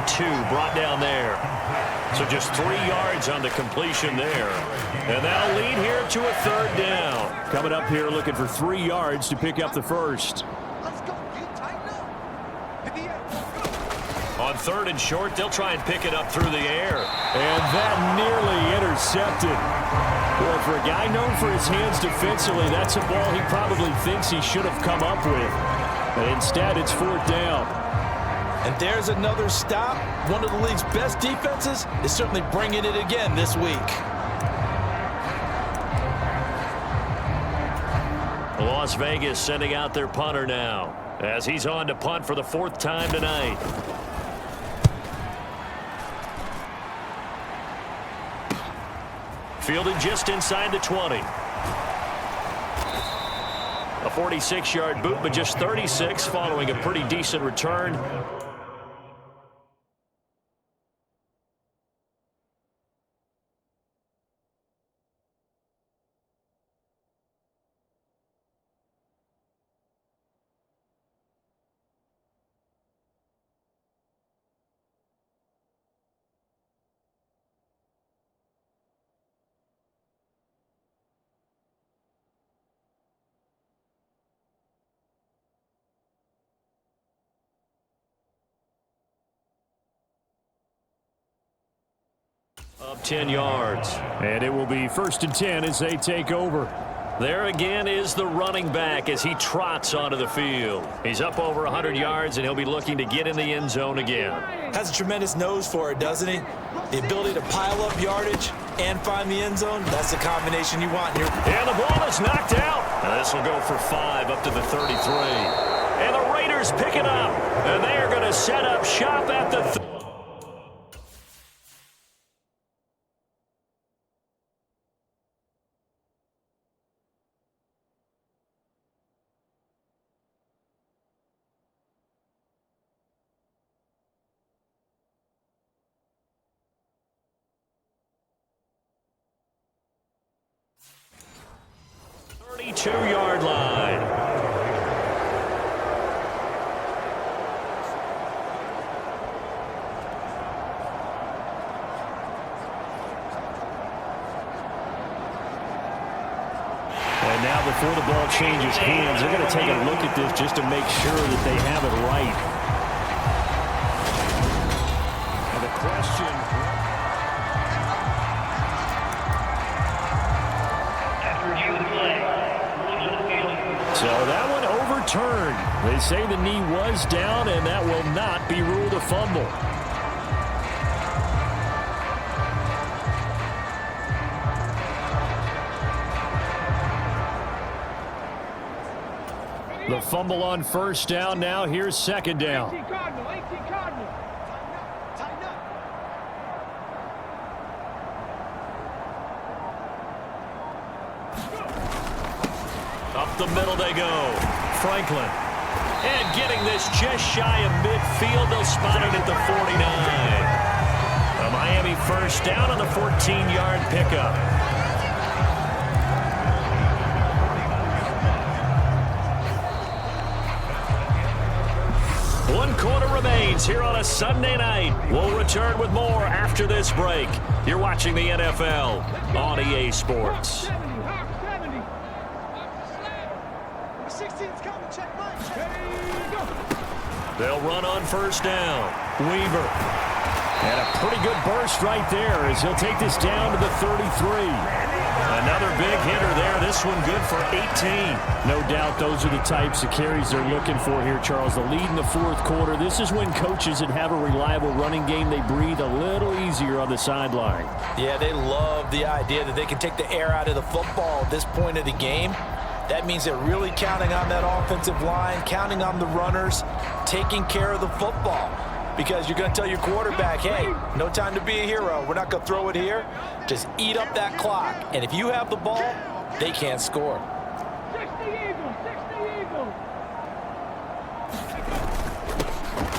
brought down there. So just 3 yards on the completion there. And that'll lead here to a 3rd down. Coming up here looking for 3 yards to pick up the first. On 3rd and short, they'll try and pick it up through the air. And that nearly intercepted. Well, for a guy known for his hands defensively, that's a ball he probably thinks he should have come up with. But instead, it's 4th down. And there's another stop. One of the league's best defenses is certainly bringing it again this week. Las Vegas sending out their punter now as he's on to punt for the 4th time tonight. Fielded just inside the 20. A 46-yard boot, but just 36 following a pretty decent return. Up 10 yards. And it will be 1st and 10 as they take over. There again is the running back as he trots onto the field. He's up over 100 yards, and he'll be looking to get in the end zone again. Has a tremendous nose for it, doesn't he? The ability to pile up yardage and find the end zone, that's the combination you want here. And the ball is knocked out. And this will go for 5 up to the 33. And the Raiders pick it up. And they are going to set up shop at the 32-yard line. And now before the ball changes hands, they're going to take a look at this just to make sure that they have it right. And the question... So that one overturned. They say the knee was down, and that will not be ruled a fumble. The fumble on 1st down. Now here's 2nd down. 18 Cardinal. Up the middle they go. Franklin. And getting this just shy of midfield. They'll spot it at the 49. A Miami 1st down on the 14-yard pickup. One quarter remains here on a Sunday night. We'll return with more after this break. You're watching the NFL on EA Sports. They'll run on 1st down. Weaver. And a pretty good burst right there as he'll take this down to the 33. Another big hitter there. This one good for 18. No doubt those are the types of carries they're looking for here, Charles. The lead in the 4th quarter. This is when coaches that have a reliable running game, they breathe a little easier on the sideline. Yeah, they love the idea that they can take the air out of the football at this point of the game. That means they're really counting on that offensive line, counting on the runners, taking care of the football. Because you're going to tell your quarterback, hey, no time to be a hero. We're not going to throw it here. Just eat up that clock. And if you have the ball, they can't score. 60 Eagles.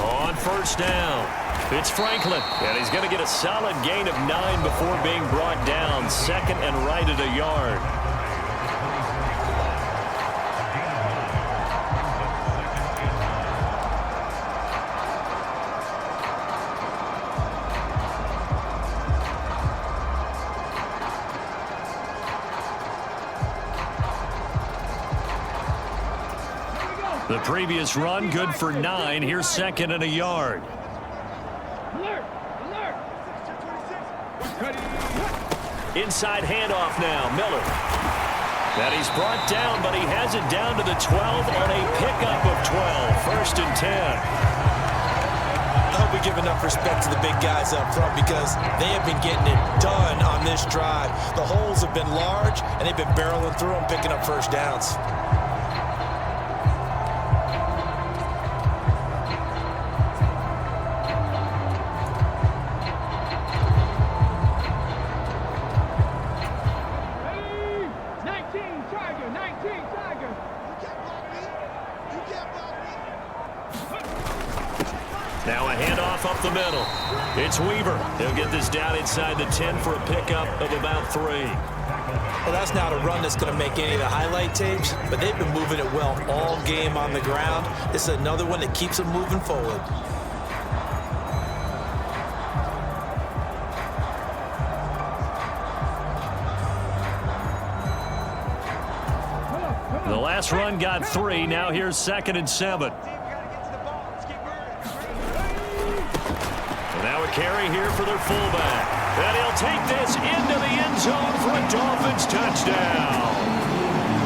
On 1st down, it's Franklin. And he's going to get a solid gain of 9 before being brought down. 2nd and right at a yard. The previous run good for 9. Here's 2nd and a yard. Alert! Inside handoff now. Miller. And he's brought down, but he has it down to the 12 on a pickup of 12. 1st and 10. I hope we give enough respect to the big guys up front because they have been getting it done on this drive. The holes have been large, and they've been barreling through them, picking up 1st downs. 19, Tiger. Now a handoff up the middle. It's Weaver. He'll get this down inside the 10 for a pickup of about 3. Well, that's not a run that's going to make any of the highlight tapes, but they've been moving it well all game on the ground. This is another one that keeps them moving forward. The last run got 3. Now here's 2nd and 7. And now a carry here for their fullback. And he'll take this into the end zone for a Dolphins touchdown.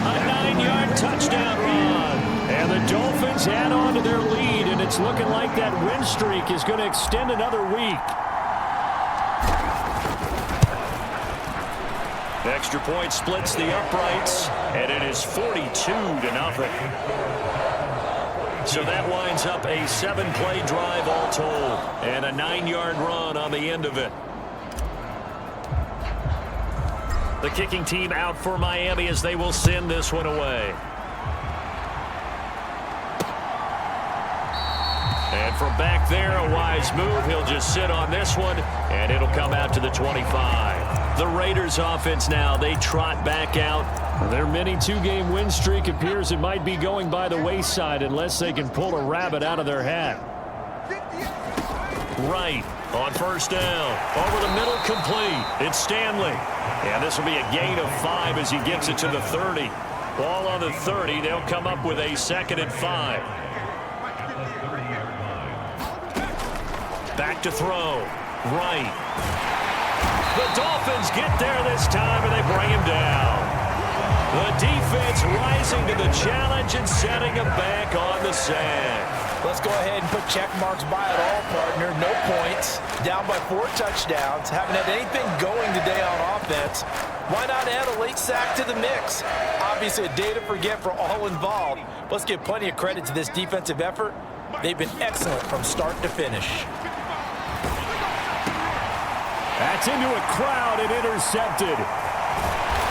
A 9-yard touchdown run. And the Dolphins add on to their lead, and it's looking like that win streak is going to extend another week. Extra point splits the uprights, and it is 42-0. So that winds up a 7-play drive all told, and a 9-yard run on the end of it. The kicking team out for Miami as they will send this one away. And from back there, a wise move. He'll just sit on this one, and it'll come out to the 25. The Raiders offense now, they trot back out. Their mini 2-game win streak appears it might be going by the wayside unless they can pull a rabbit out of their hat. Right on first down. Over the middle, complete. It's Stanley. And this will be a gain of 5 as he gets it to the 30. Ball on the 30. They'll come up with a 2nd and 5. Back to throw. Right. The Dolphins get there this time, and they bring him down. The defense rising to the challenge and setting him back on the sack. Let's go ahead and put check marks by it all, partner. No points. Down by 4 touchdowns. Haven't had anything going today on offense. Why not add a late sack to the mix? Obviously a day to forget for all involved. Let's give plenty of credit to this defensive effort. They've been excellent from start to finish. That's into a crowd and intercepted.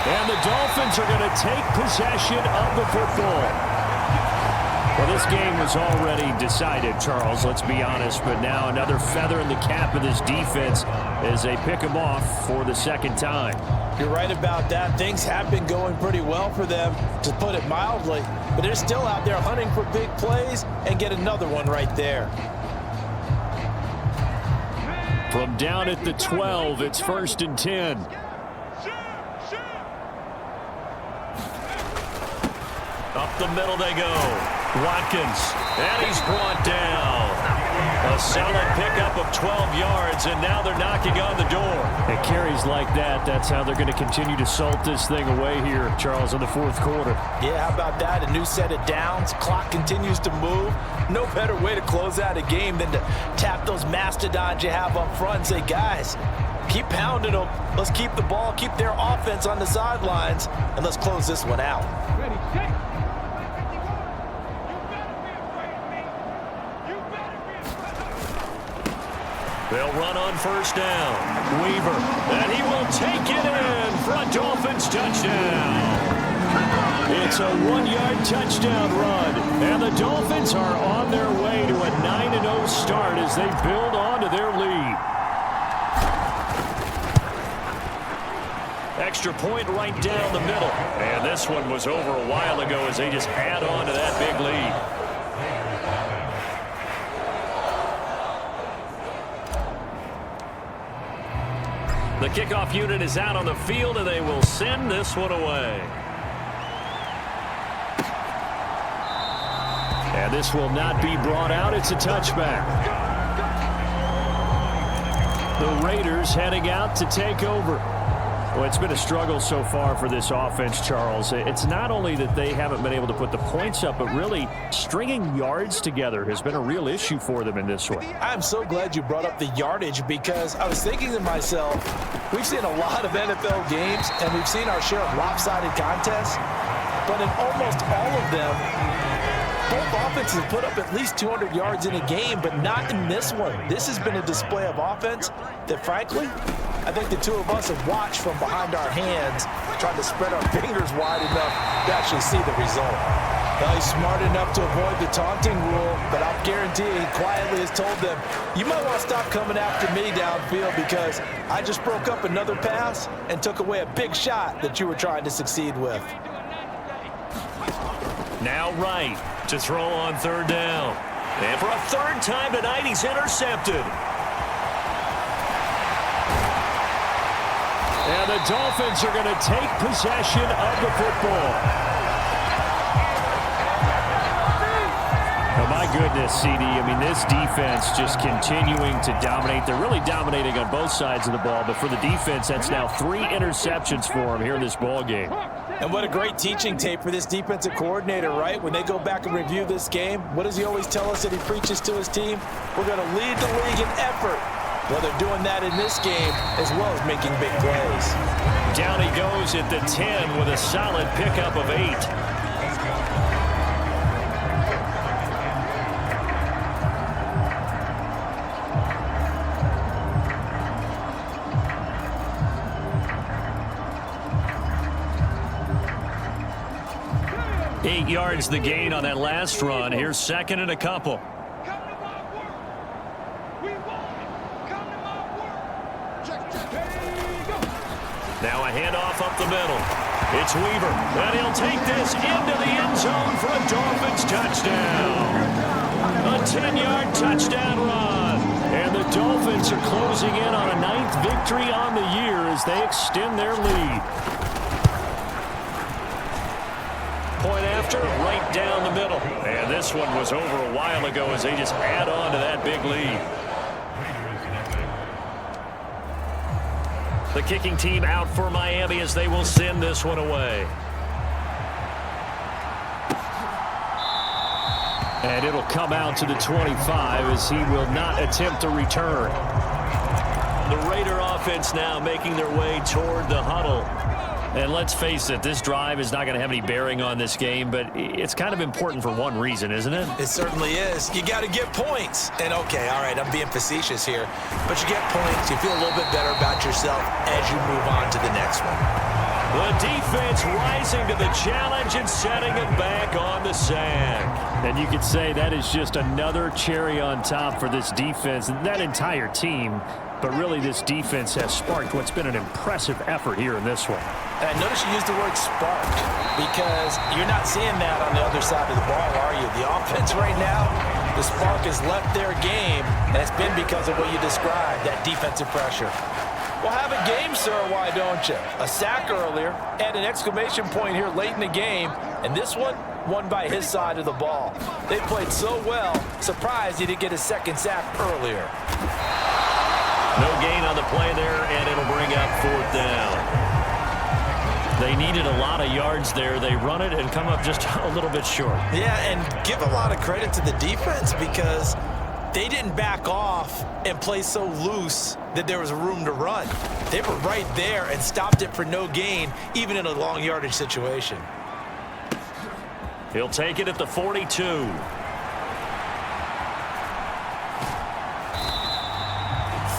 And the Dolphins are going to take possession of the football. Well, this game was already decided, Charles, let's be honest. But now another feather in the cap of this defense as they pick them off for the 2nd time. You're right about that. Things have been going pretty well for them, to put it mildly. But they're still out there hunting for big plays and get another one right there. From down at the 12, it's 1st and 10. Up the middle they go. Watkins, and he's brought down. A solid pickup of 12 yards, and now they're knocking on the door. It carries like that. That's how they're going to continue to salt this thing away here, Charles, in the 4th quarter. Yeah, how about that? A new set of downs. Clock continues to move. No better way to close out a game than to tap those mastodons you have up front and say, guys, keep pounding them. Let's keep the ball, keep their offense on the sidelines, and let's close this one out. Ready, set. They'll run on first down. Weaver, and he will take it in for a Dolphins touchdown. It's a 1-yard touchdown run, and the Dolphins are on their way to a 9-0 start as they build on to their lead. Extra point right down the middle, and this one was over a while ago as they just add on to that big lead. The kickoff unit is out on the field, and they will send this one away. And this will not be brought out. It's a touchback. The Raiders heading out to take over. Well, it's been a struggle so far for this offense, Charles. It's not only that they haven't been able to put the points up, but really stringing yards together has been a real issue for them in this one. I'm so glad you brought up the yardage, because I was thinking to myself, we've seen a lot of NFL games, and we've seen our share of lopsided contests, but in almost all of them, both offenses have put up at least 200 yards in a game, but not in this one. This has been a display of offense that, frankly, I think the two of us have watched from behind our hands, trying to spread our fingers wide enough to actually see the result. Well, he's smart enough to avoid the taunting rule, but I'll guarantee he quietly has told them, you might want to stop coming after me downfield because I just broke up another pass and took away a big shot that you were trying to succeed with. Now right to throw on third down. And for a third time tonight, he's intercepted. And the Dolphins are going to take possession of the football. Oh, my goodness, CD. I mean, this defense just continuing to dominate. They're really dominating on both sides of the ball, but for the defense, that's now 3 interceptions for them here in this ball game. And what a great teaching tape for this defensive coordinator, right? When they go back and review this game, what does he always tell us that he preaches to his team? We're going to lead the league in effort. Well, they're doing that in this game as well as making big plays. Down he goes at the 10 with a solid pickup of 8. 8 yards the gain on that last run. Here's second and a couple. Now a handoff up the middle. It's Weaver, and he'll take this into the end zone for a Dolphins touchdown. A 10-yard touchdown run. And the Dolphins are closing in on a 9th victory on the year as they extend their lead. Point after, right down the middle. And this one was over a while ago as they just add on to that big lead. The kicking team out for Miami as they will send this one away. And it'll come out to the 25 as he will not attempt a return. The Raider offense now making their way toward the huddle. And let's face it, this drive is not going to have any bearing on this game, but it's kind of important for one reason, isn't it? It certainly is. You got to get points. And, okay, all right, I'm being facetious here, but you get points, you feel a little bit better about yourself as you move on to the next one. The defense rising to the challenge and setting it back on the sack. And you could say that is just another cherry on top for this defense and that entire team. But really, this defense has sparked what's been an impressive effort here in this one. And I notice you used the word spark because you're not seeing that on the other side of the ball, are you? The offense right now, the spark has left their game, and it's been because of what you described, that defensive pressure. Well, have a game, sir, why don't you? A sack earlier and an exclamation point here late in the game, and this one won by his side of the ball. They played so well, surprised he didn't get a second sack earlier. No gain on the play there, and it'll bring up fourth down. They needed a lot of yards there. They run it and come up just a little bit short. Yeah, and give a lot of credit to the defense because they didn't back off and play so loose that there was room to run. They were right there and stopped it for no gain, even in a long yardage situation. He'll take it at the 42.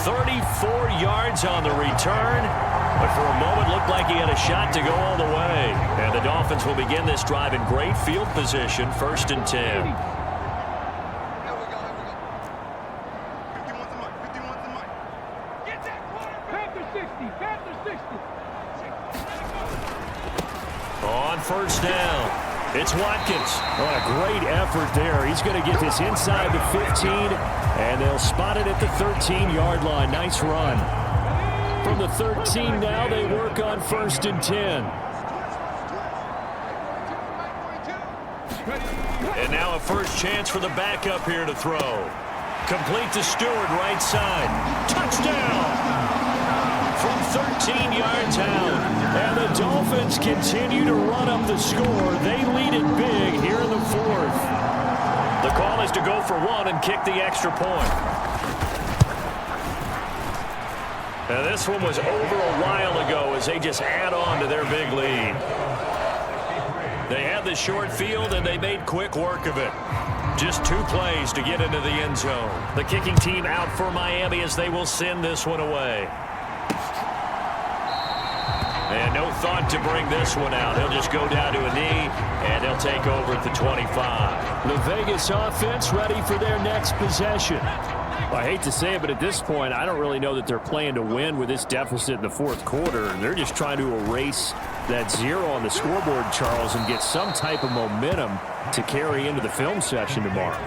34 yards on the return, but for a moment looked like he had a shot to go all the way. And the Dolphins will begin this drive in great field position, 1st and 10. On first down. It's Watkins. What a great effort there. He's going to get this inside the 15, and they'll spot it at the 13-yard line. Nice run. From the 13 now, they work on 1st and 10. And now a first chance for the backup here to throw. Complete to Stewart, right side. Touchdown! From 13 yards out. And the Dolphins continue to run up the score. They lead it big here in the 4th. The call is to go for one and kick the extra point. And this one was over a while ago as they just add on to their big lead. They had the short field and they made quick work of it. Just 2 plays to get into the end zone. The kicking team out for Miami as they will send this one away. And no thought to bring this one out. He'll just go down to a knee, and they'll take over at the 25. The Vegas offense ready for their next possession. Well, I hate to say it, but at this point, I don't really know that they're playing to win with this deficit in the fourth quarter. They're just trying to erase that 0 on the scoreboard, Charles, and get some type of momentum to carry into the film session tomorrow.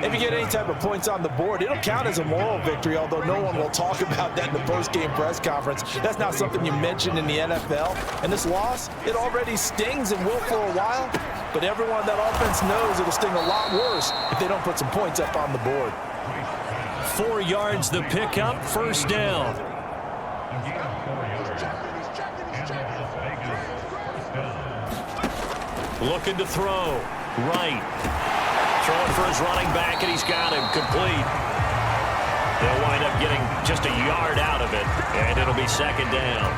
If you get any type of points on the board, it'll count as a moral victory, although no one will talk about that in the post-game press conference. That's not something you mentioned in the NFL. And this loss, it already stings and will for a while, but everyone on that offense knows it'll sting a lot worse if they don't put some points up on the board. 4 yards the pickup, first down. Looking to throw. Right. Throwing for his running back, and he's got him complete. They'll wind up getting just a yard out of it, and it'll be second down.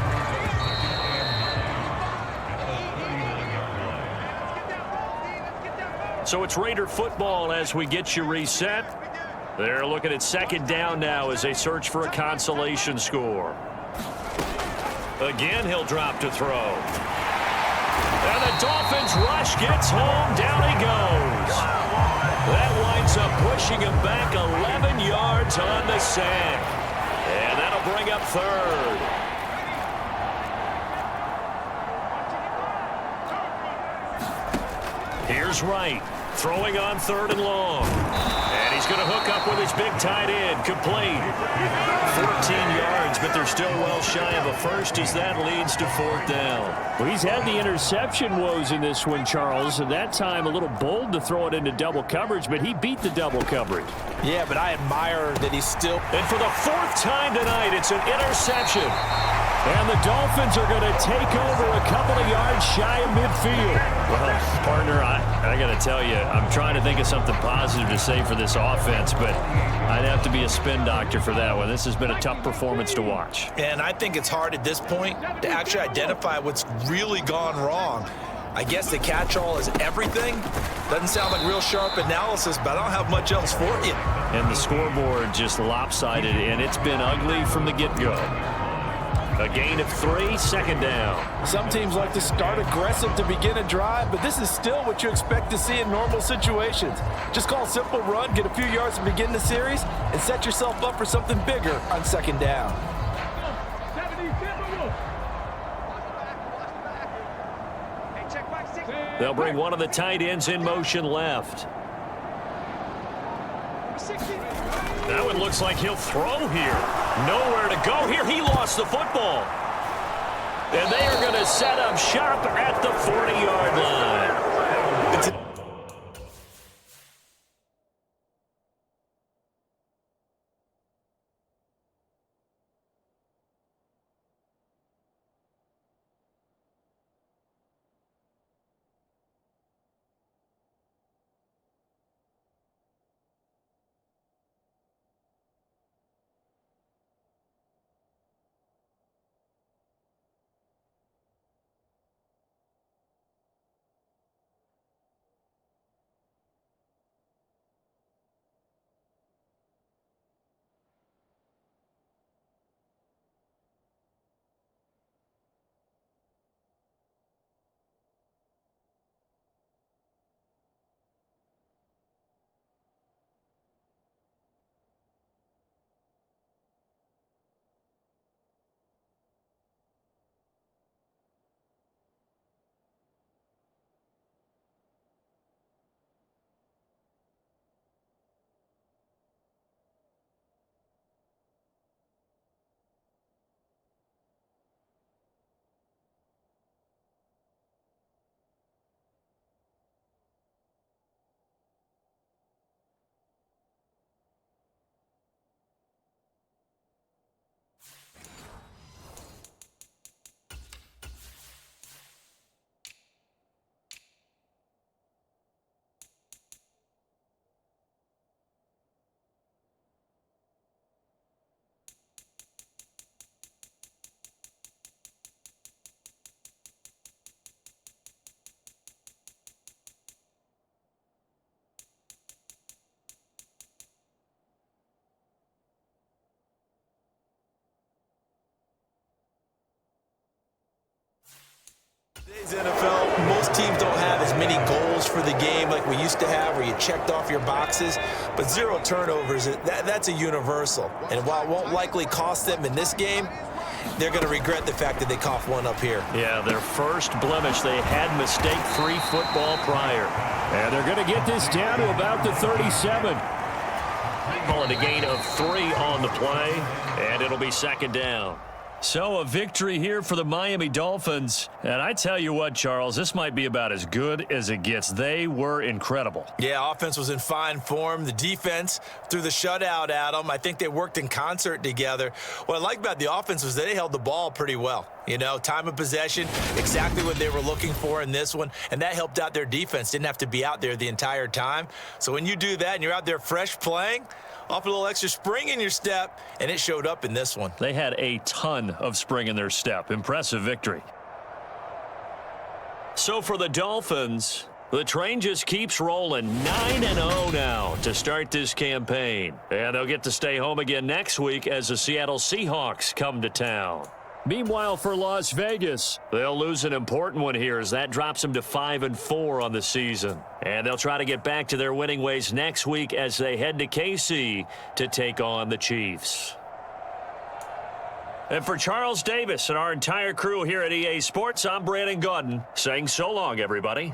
So it's Raider football as we get you reset. They're looking at second down now as they search for a consolation score. Again, he'll drop to throw. And the Dolphins rush gets home. Down he goes. That winds up pushing him back 11 yards on the sack. And that'll bring up third. Here's Wright. Throwing on 3rd and long. And he's going to hook up with his big tight end. Complete. 14 yards, but they're still well shy of a first as that leads to 4th down. Well, he's had the interception woes in this one, Charles, and that time a little bold to throw it into double coverage, but he beat the double coverage. Yeah, but I admire that he's still... And for the 4th time tonight, it's an interception. And the Dolphins are going to take over a couple of yards shy of midfield. Well, partner, I got to tell you, I'm trying to think of something positive to say for this offense, but I'd have to be a spin doctor for that one. This has been a tough performance to watch. And I think it's hard at this point to actually identify what's really gone wrong. I guess the catch-all is everything. Doesn't sound like real sharp analysis, but I don't have much else for you. And the scoreboard just lopsided, and it's been ugly from the get-go. A gain of 3, second down. Some teams like to start aggressive to begin a drive, but this is still what you expect to see in normal situations. Just call a simple run, get a few yards to begin the series, and set yourself up for something bigger on second down. They'll bring one of the tight ends in motion left. That one looks like he'll throw here. Nowhere to go here. He lost the football. And they are going to set up shop at the 40-yard line. NFL, most teams don't have as many goals for the game like we used to have where you checked off your boxes, but 0 turnovers, that's a universal. And while it won't likely cost them in this game, they're going to regret the fact that they coughed one up here. Yeah, their first blemish. They had mistake-free football prior. And they're going to get this down to about the 37. Ball at a gain of 3 on the play, and it'll be second down. So a victory here for the Miami Dolphins. And I tell you what, Charles, this might be about as good as it gets. They were incredible. Yeah, offense was in fine form. The defense threw the shutout at them. I think they worked in concert together. What I like about the offense was they held the ball pretty well. You know, time of possession, exactly what they were looking for in this one, and that helped out their defense. Didn't have to be out there the entire time. So when you do that and you're out there fresh playing, off a little extra spring in your step, and it showed up in this one. They had a ton of spring in their step. Impressive victory. So for the Dolphins, the train just keeps rolling. 9-0 now to start this campaign. And they'll get to stay home again next week as the Seattle Seahawks come to town. Meanwhile, for Las Vegas, they'll lose an important one here as that drops them to 5-4 on the season. And they'll try to get back to their winning ways next week as they head to KC to take on the Chiefs. And for Charles Davis and our entire crew here at EA Sports, I'm Brandon Gaudin saying so long, everybody.